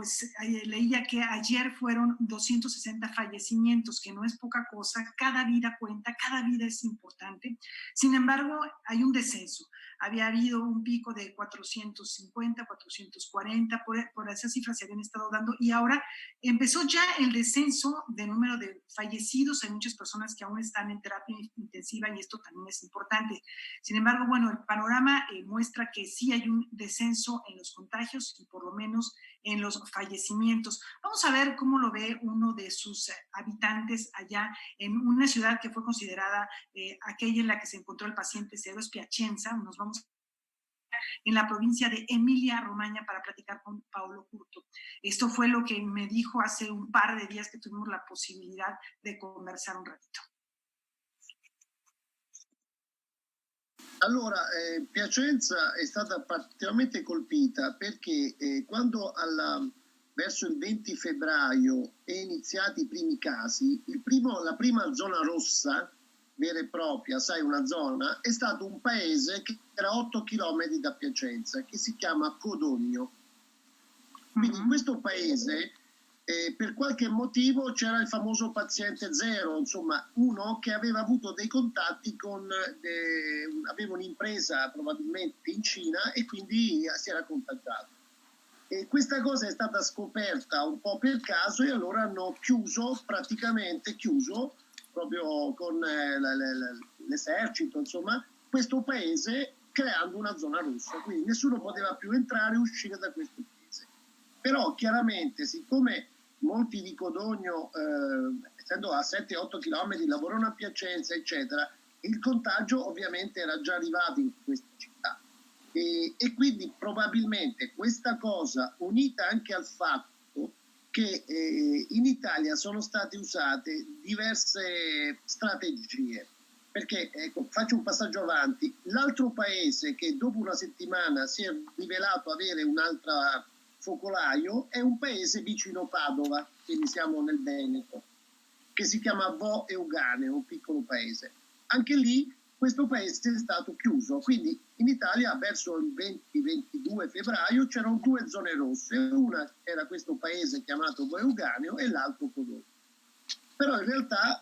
leía que ayer fueron 260 fallecimientos, que no es poca cosa. Cada vida cuenta, cada vida es importante. Sin embargo, hay un descenso. Había habido un pico de 450, 440, por esas cifras se habían estado dando, y ahora empezó ya el descenso de número de fallecidos. Hay muchas personas que aún están en terapia intensiva y esto también es importante. Sin embargo, bueno, el panorama muestra que sí hay un descenso en los contagios y por lo menos en los fallecimientos. Vamos a ver cómo lo ve uno de sus habitantes allá en una ciudad que fue considerada aquella en la que se encontró el paciente cero, es Piacenza. Nos vamos en la provincia de Emilia-Romagna para platicar con Paolo Curto. Esto fue lo que me dijo hace un par de días que tuvimos la posibilidad de conversar un ratito. Allora, Piacenza è stata particolarmente colpita perché quando verso il 20 febbraio è iniziati i primi casi, la prima zona rossa vera e propria, sai, una zona, è stato un paese che era 8 km da Piacenza, che si chiama Codogno. Quindi in questo paese per qualche motivo c'era il famoso paziente zero, insomma uno che aveva avuto dei contatti aveva un'impresa probabilmente in Cina e quindi si era contagiato. E questa cosa è stata scoperta un po' per caso e allora hanno praticamente chiuso proprio con l'esercito, insomma, questo paese, creando una zona rossa, quindi nessuno poteva più entrare e uscire da questo paese. Però chiaramente, siccome molti di Codogno, essendo a 7-8 km, lavorano a Piacenza, eccetera, il contagio ovviamente era già arrivato in questa città. E quindi probabilmente questa cosa, unita anche al fatto che in Italia sono state usate diverse strategie, perché ecco, faccio un passaggio avanti, l'altro paese che dopo una settimana si è rivelato avere un'altra focolaio è un paese vicino Padova, quindi siamo nel Veneto, che si chiama Vo Euganeo, un piccolo paese. Anche lì questo paese è stato chiuso, quindi in Italia verso il 20-22 febbraio c'erano 2 zone rosse, una era questo paese chiamato Vo Euganeo e l'altro Codogno. Però in realtà,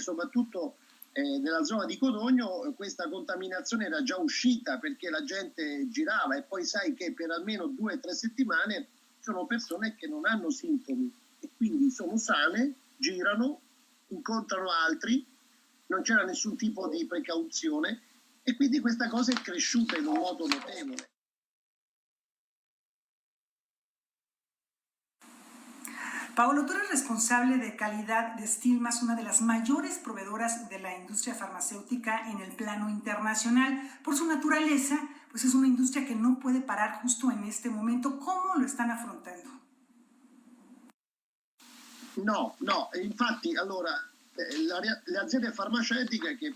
soprattutto nella zona di Codogno, questa contaminazione era già uscita perché la gente girava, e poi sai che per almeno 2 o 3 settimane sono persone che non hanno sintomi e quindi sono sane, girano, incontrano altri. non c'era nessun tipo di precauzione e quindi questa cosa è cresciuta in un modo notevole. Paolo, tú eres responsable de calidad de Stilmas, una de las mayores proveedoras de la industria farmacéutica en el plano internacional. Por su naturaleza, pues es una industria que no puede parar justo en este momento. ¿Cómo lo están afrontando? No, infatti allora le aziende farmaceutiche, che in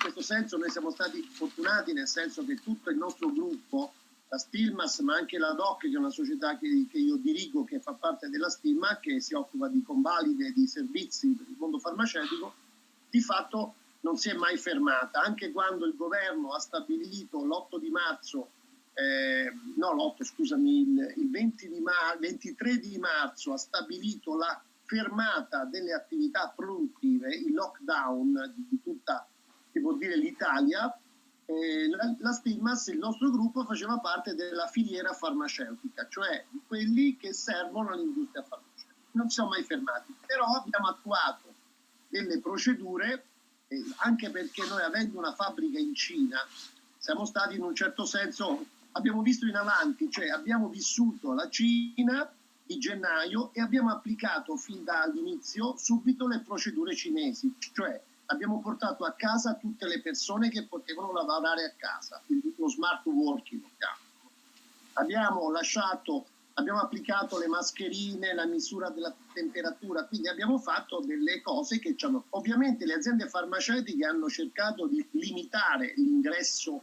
questo senso noi siamo stati fortunati, nel senso che tutto il nostro gruppo, la Stilmas, ma anche la DOC, che è una società che io dirigo, che fa parte della Stilma, che si occupa di convalide, di servizi per il mondo farmaceutico, di fatto non si è mai fermata, anche quando il governo ha stabilito l'8 di marzo, il 23 di marzo ha stabilito la fermata delle attività produttive, il lockdown di tutta, si può dire, l'Italia. La Stilmas, il nostro gruppo, faceva parte della filiera farmaceutica, cioè di quelli che servono all'industria farmaceutica. Non siamo mai fermati, però abbiamo attuato delle procedure, anche perché noi, avendo una fabbrica in Cina, siamo stati in un certo senso, abbiamo visto in avanti, cioè abbiamo vissuto la Cina di gennaio e abbiamo applicato fin dall'inizio subito le procedure cinesi, cioè abbiamo portato a casa tutte le persone che potevano lavorare a casa, lo smart working. Abbiamo applicato le mascherine, la misura della temperatura, quindi abbiamo fatto delle cose che ci hanno... Ovviamente le aziende farmaceutiche hanno cercato di limitare l'ingresso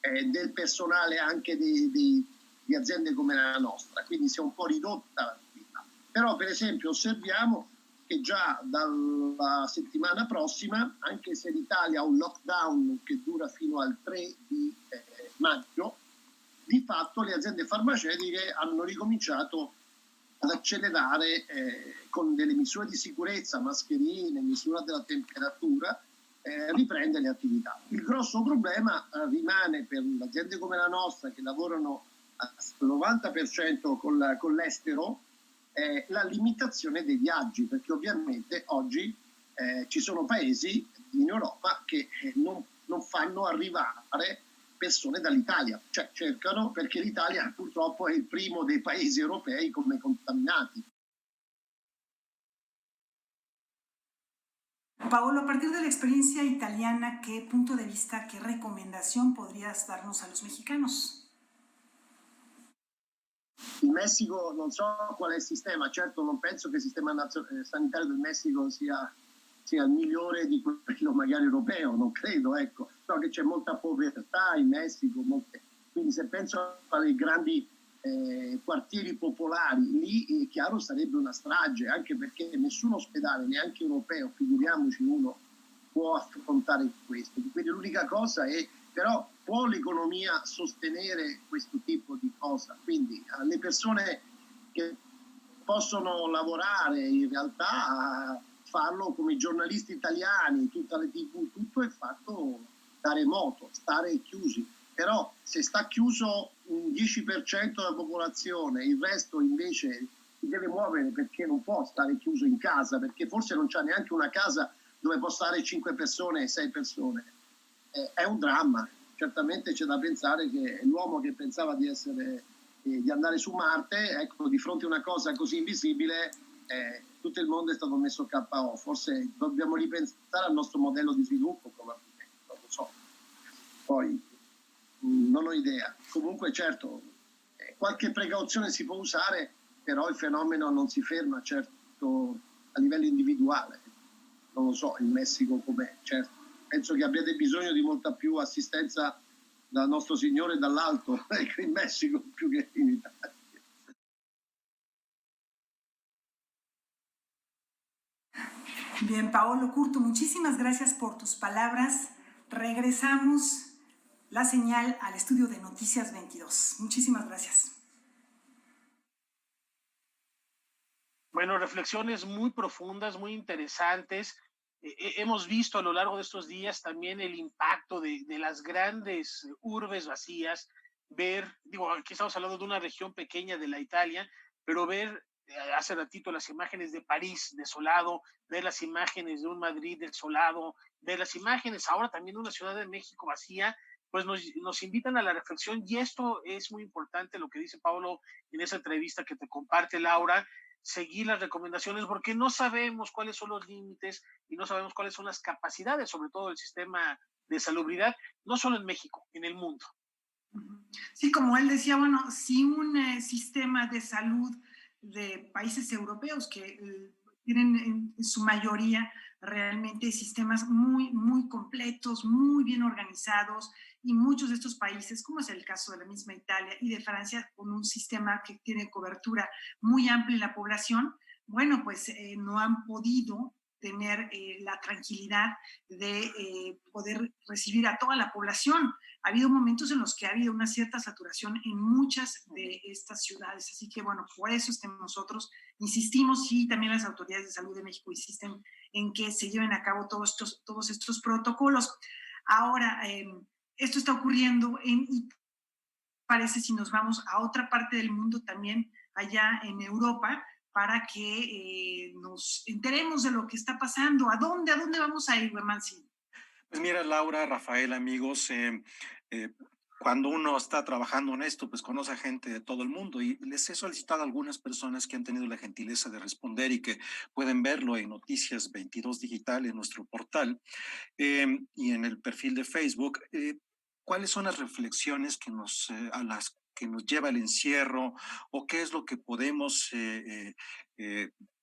del personale anche di aziende come la nostra, quindi si è un po' ridotta l'attività. Però per esempio osserviamo che già dalla settimana prossima, anche se l'Italia ha un lockdown che dura fino al 3 di maggio, di fatto le aziende farmaceutiche hanno ricominciato ad accelerare con delle misure di sicurezza, mascherine, misura della temperatura, riprende le attività. Il grosso problema rimane per aziende come la nostra, che lavorano al 90% con l'estero, la limitazione dei viaggi, perché ovviamente oggi ci sono paesi in Europa che non fanno arrivare persone dall'Italia, cioè cercano, perché l'Italia purtroppo è il primo dei paesi europei come contaminati. Paolo, a partir de la experiencia italiana, ¿qué punto de vista, qué recomendación podrías darnos a los mexicanos? In Messico non so qual è il sistema, certo non penso che il sistema sanitario del Messico sia il migliore di quello magari europeo, non credo, ecco. So che c'è molta povertà in Messico, quindi se penso ai grandi quartieri popolari, lì è chiaro sarebbe una strage, anche perché nessun ospedale, neanche europeo, figuriamoci uno, può affrontare questo. Quindi l'unica cosa è, però può l'economia sostenere questo tipo di cosa? Quindi alle persone che possono lavorare, in realtà farlo come i giornalisti italiani, tutta le TV, tutto è fatto da remoto, stare chiusi. Però se sta chiuso un 10% della popolazione, il resto invece si deve muovere, perché non può stare chiuso in casa, perché forse non c'è neanche una casa dove può stare 5 persone, 6 persone. È un dramma. Certamente c'è da pensare che l'uomo che pensava di andare su Marte, ecco, di fronte a una cosa così invisibile, tutto il mondo è stato messo KO. Forse dobbiamo ripensare al nostro modello di sviluppo, probabilmente, non lo so. Poi non ho idea. Comunque certo, qualche precauzione si può usare, però il fenomeno non si ferma, certo, a livello individuale. Non lo so, il Messico com'è, certo. Penso che abbiate bisogno di molta più assistenza dal nostro Signore dall'alto, in Messico più che in Italia. Bien, Paolo Curto, muchísimas gracias por tus palabras. Regresamos la señal al estudio de Noticias 22. Muchísimas gracias. Bueno, reflexiones muy profundas, muy interesantes. Hemos visto a lo largo de estos días también el impacto de las grandes urbes vacías, aquí estamos hablando de una región pequeña de la Italia, pero ver hace ratito las imágenes de París desolado, ver las imágenes de un Madrid desolado, ver las imágenes ahora también de una Ciudad de México vacía, pues nos invitan a la reflexión, y esto es muy importante lo que dice Pablo en esa entrevista que te comparte Laura, seguir las recomendaciones, porque no sabemos cuáles son los límites y no sabemos cuáles son las capacidades, sobre todo del sistema de salubridad, no solo en México, en el mundo. Sí, como él decía, bueno, si un sistema de salud de países europeos que tienen en su mayoría realmente sistemas muy, muy completos, muy bien organizados, y muchos de estos países, como es el caso de la misma Italia y de Francia, con un sistema que tiene cobertura muy amplia en la población, bueno, pues no han podido tener la tranquilidad de poder recibir a toda la población. Ha habido momentos en los que ha habido una cierta saturación en muchas de estas ciudades, así que bueno, por eso es que nosotros insistimos, y también las autoridades de salud de México insisten en que se lleven a cabo todos estos protocolos. Ahora, esto está ocurriendo en Italia, parece, si nos vamos a otra parte del mundo, también allá en Europa, para que nos enteremos de lo que está pasando. ¿A dónde vamos a ir, Mansi? Pues mira, Laura, Rafael, amigos, cuando uno está trabajando en esto, pues conoce a gente de todo el mundo, y les he solicitado a algunas personas que han tenido la gentileza de responder y que pueden verlo en Noticias 22 Digital, en nuestro portal, y en el perfil de Facebook, cuáles son las reflexiones a las que nos lleva el encierro, o qué es lo que podemos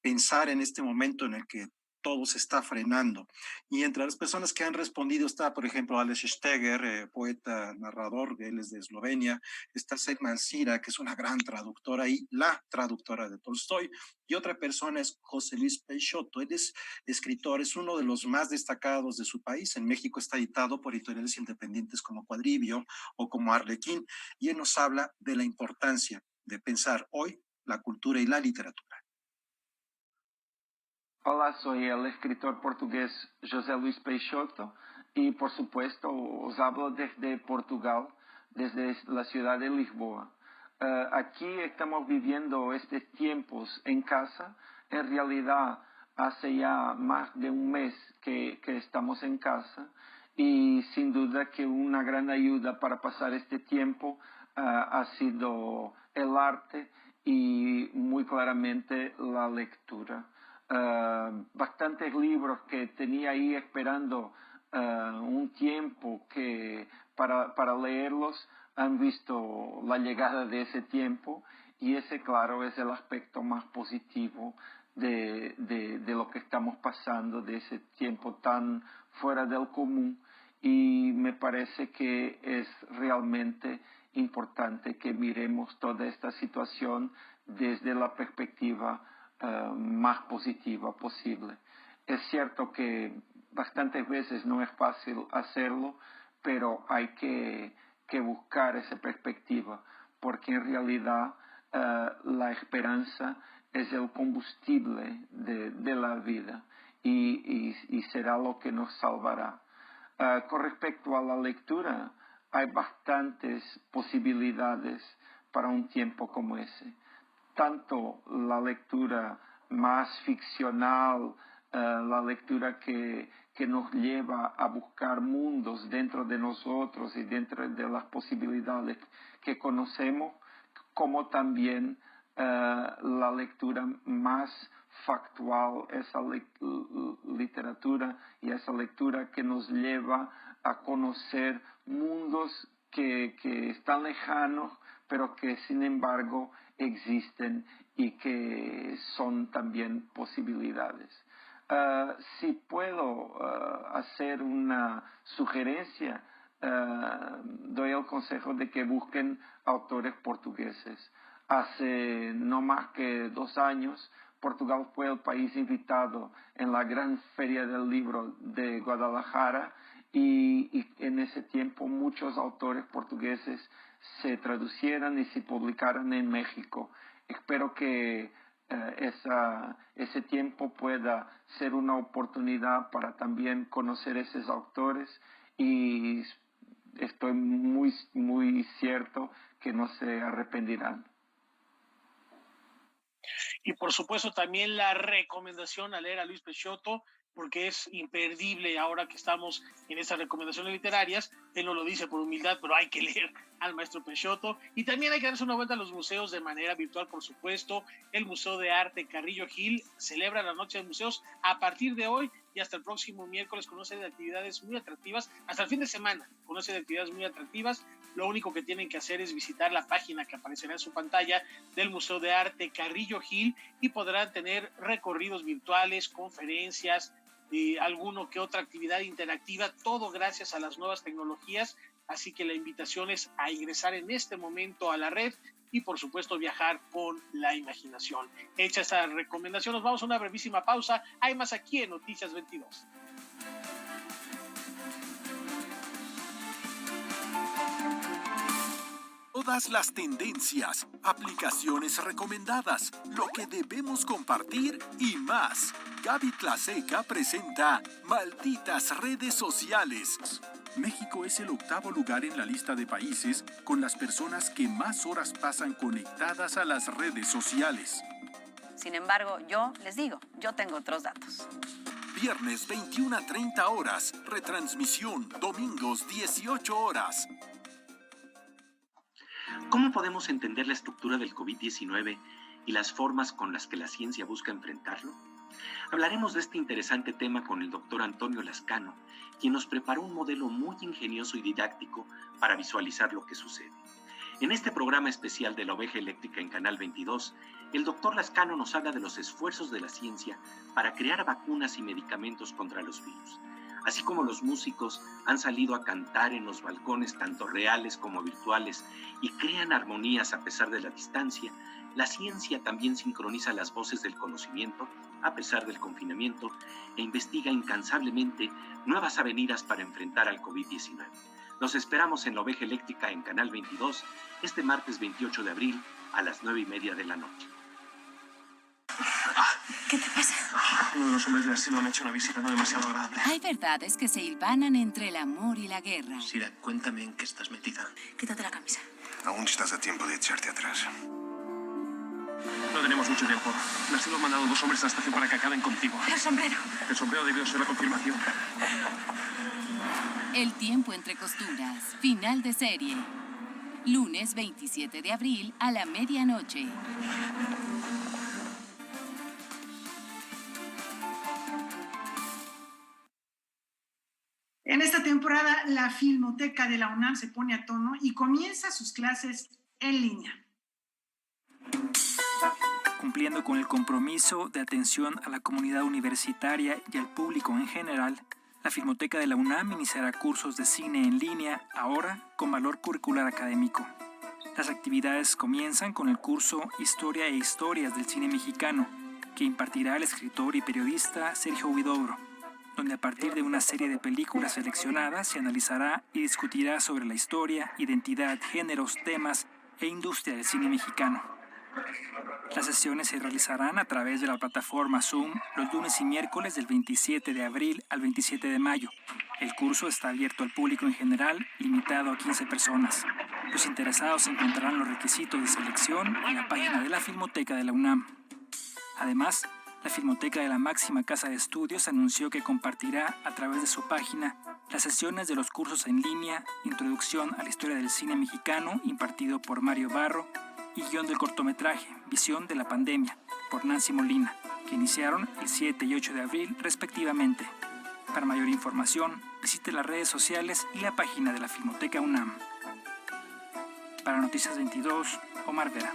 pensar en este momento en el que todo se está frenando. Y entre las personas que han respondido está, por ejemplo, Alex Steger, poeta, narrador, él es de Eslovenia, está Selman Sira, que es una gran traductora y la traductora de Tolstoy, y otra persona es José Luis Peixoto, él es escritor, es uno de los más destacados de su país. En México está editado por editoriales independientes como Cuadribio o como Arlequín, y él nos habla de la importancia de pensar hoy la cultura y la literatura. Hola, soy el escritor portugués José Luis Peixoto y por supuesto os hablo desde Portugal, desde la ciudad de Lisboa. Aquí estamos viviendo estos tiempos en casa. En realidad hace ya más de un mes que estamos en casa, y sin duda que una gran ayuda para pasar este tiempo ha sido el arte y muy claramente la lectura. Bastantes libros que tenía ahí esperando un tiempo para leerlos han visto la llegada de ese tiempo, y ese, claro, es el aspecto más positivo de lo que estamos pasando, de ese tiempo tan fuera del común, y me parece que es realmente importante que miremos toda esta situación desde la perspectiva más positiva posible. Es cierto que bastantes veces no es fácil hacerlo, pero hay que buscar esa perspectiva, porque en realidad la esperanza es el combustible de la vida, y será lo que nos salvará. Con respecto a la lectura, hay bastantes posibilidades para un tiempo como ese. Tanto la lectura más ficcional, la lectura que nos lleva a buscar mundos dentro de nosotros y dentro de las posibilidades que conocemos, como también la lectura más factual, esa literatura y esa lectura que nos lleva a conocer mundos que están lejanos, pero que sin embargo existen y que son también posibilidades. Si puedo hacer una sugerencia, doy el consejo de que busquen autores portugueses. Hace no más que 2 años, Portugal fue el país invitado en la gran Feria del Libro de Guadalajara, y en ese tiempo muchos autores portugueses se traducieron y se publicaron en México. Espero que ese tiempo pueda ser una oportunidad para también conocer esos autores, y estoy muy, muy cierto que no se arrepentirán. Y por supuesto también la recomendación a leer a Luis Peixoto, porque es imperdible ahora que estamos en estas recomendaciones literarias. Él no lo dice por humildad, pero hay que leer al maestro Peixoto. Y también hay que darse una vuelta a los museos de manera virtual, por supuesto. El Museo de Arte Carrillo Gil celebra la Noche de Museos a partir de hoy y hasta el próximo miércoles, con una serie de actividades muy atractivas, hasta el fin de semana, con una serie de actividades muy atractivas. Lo único que tienen que hacer es visitar la página que aparecerá en su pantalla del Museo de Arte Carrillo Gil y podrán tener recorridos virtuales, conferencias, alguno que otra actividad interactiva, todo gracias a las nuevas tecnologías. Así que la invitación es a ingresar en este momento a la red y por supuesto viajar con la imaginación. Hecha esta recomendación, nos vamos a una brevísima pausa. Hay más aquí en Noticias 22. Todas las tendencias, aplicaciones recomendadas, lo que debemos compartir y más. Gaby Tlaseca presenta Malditas Redes Sociales. México es el 8º lugar en la lista de países con las personas que más horas pasan conectadas a las redes sociales. Sin embargo, yo les digo, yo tengo otros datos. Viernes 21 a 30 horas, retransmisión, domingos 18 horas. ¿Cómo podemos entender la estructura del COVID-19 y las formas con las que la ciencia busca enfrentarlo? Hablaremos de este interesante tema con el doctor Antonio Lascano, quien nos preparó un modelo muy ingenioso y didáctico para visualizar lo que sucede. En este programa especial de la Oveja Eléctrica en Canal 22, el doctor Lascano nos habla de los esfuerzos de la ciencia para crear vacunas y medicamentos contra los virus. Así como los músicos han salido a cantar en los balcones tanto reales como virtuales y crean armonías a pesar de la distancia, la ciencia también sincroniza las voces del conocimiento a pesar del confinamiento e investiga incansablemente nuevas avenidas para enfrentar al COVID-19. Los esperamos en la Oveja Eléctrica en Canal 22 este martes 28 de abril a las 9:30 de la noche. ¿Qué te pasa? Uno de los hombres del asilo me ha hecho una visita no demasiado agradable. Hay verdades que se hilvanan entre el amor y la guerra. Sira, cuéntame en qué estás metida. Quítate la camisa. Aún estás a tiempo de echarte atrás. No tenemos mucho tiempo. El asilo ha mandado 2 hombres a la estación para que acaben contigo. El sombrero. El sombrero debió ser la confirmación. El tiempo entre costuras. Final de serie. Lunes 27 de abril a la medianoche. En esta temporada, la Filmoteca de la UNAM se pone a tono y comienza sus clases en línea. Cumpliendo con el compromiso de atención a la comunidad universitaria y al público en general, la Filmoteca de la UNAM iniciará cursos de cine en línea, ahora con valor curricular académico. Las actividades comienzan con el curso Historia e Historias del Cine Mexicano, que impartirá el escritor y periodista Sergio Huidobro, donde a partir de una serie de películas seleccionadas se analizará y discutirá sobre la historia, identidad, géneros, temas e industria del cine mexicano. Las sesiones se realizarán a través de la plataforma Zoom los lunes y miércoles del 27 de abril al 27 de mayo. El curso está abierto al público en general, limitado a 15 personas. Los interesados encontrarán los requisitos de selección en la página de la Filmoteca de la UNAM. Además, la Filmoteca de la máxima casa de estudios anunció que compartirá a través de su página las sesiones de los cursos en línea, Introducción a la Historia del Cine Mexicano, impartido por Mario Barro, y guión del cortometraje Visión de la Pandemia, por Nancy Molina, que iniciaron el 7 y 8 de abril respectivamente. Para mayor información, visite las redes sociales y la página de la Filmoteca UNAM. Para Noticias 22, Omar Vera.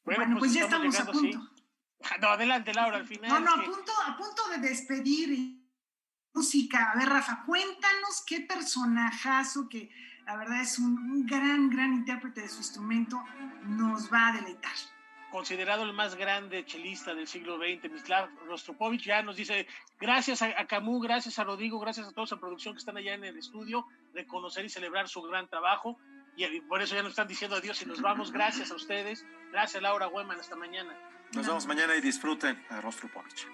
Bueno, pues ya estamos a punto. ¿Sí? No, adelante, Laura, al final. No, a punto de despedir música. A ver, Rafa, cuéntanos qué personajazo, que la verdad es un gran intérprete de su instrumento, nos va a deleitar. Considerado el más grande chelista del siglo XX, Mislav Rostropovich, ya nos dice, gracias a Camus, gracias a Rodrigo, gracias a toda esa producción que están allá en el estudio, reconocer y celebrar su gran trabajo, y por eso ya nos están diciendo adiós y nos vamos. Gracias a ustedes, gracias Laura Hueman, hasta mañana. Nos vemos mañana y disfruten a Rostropovich.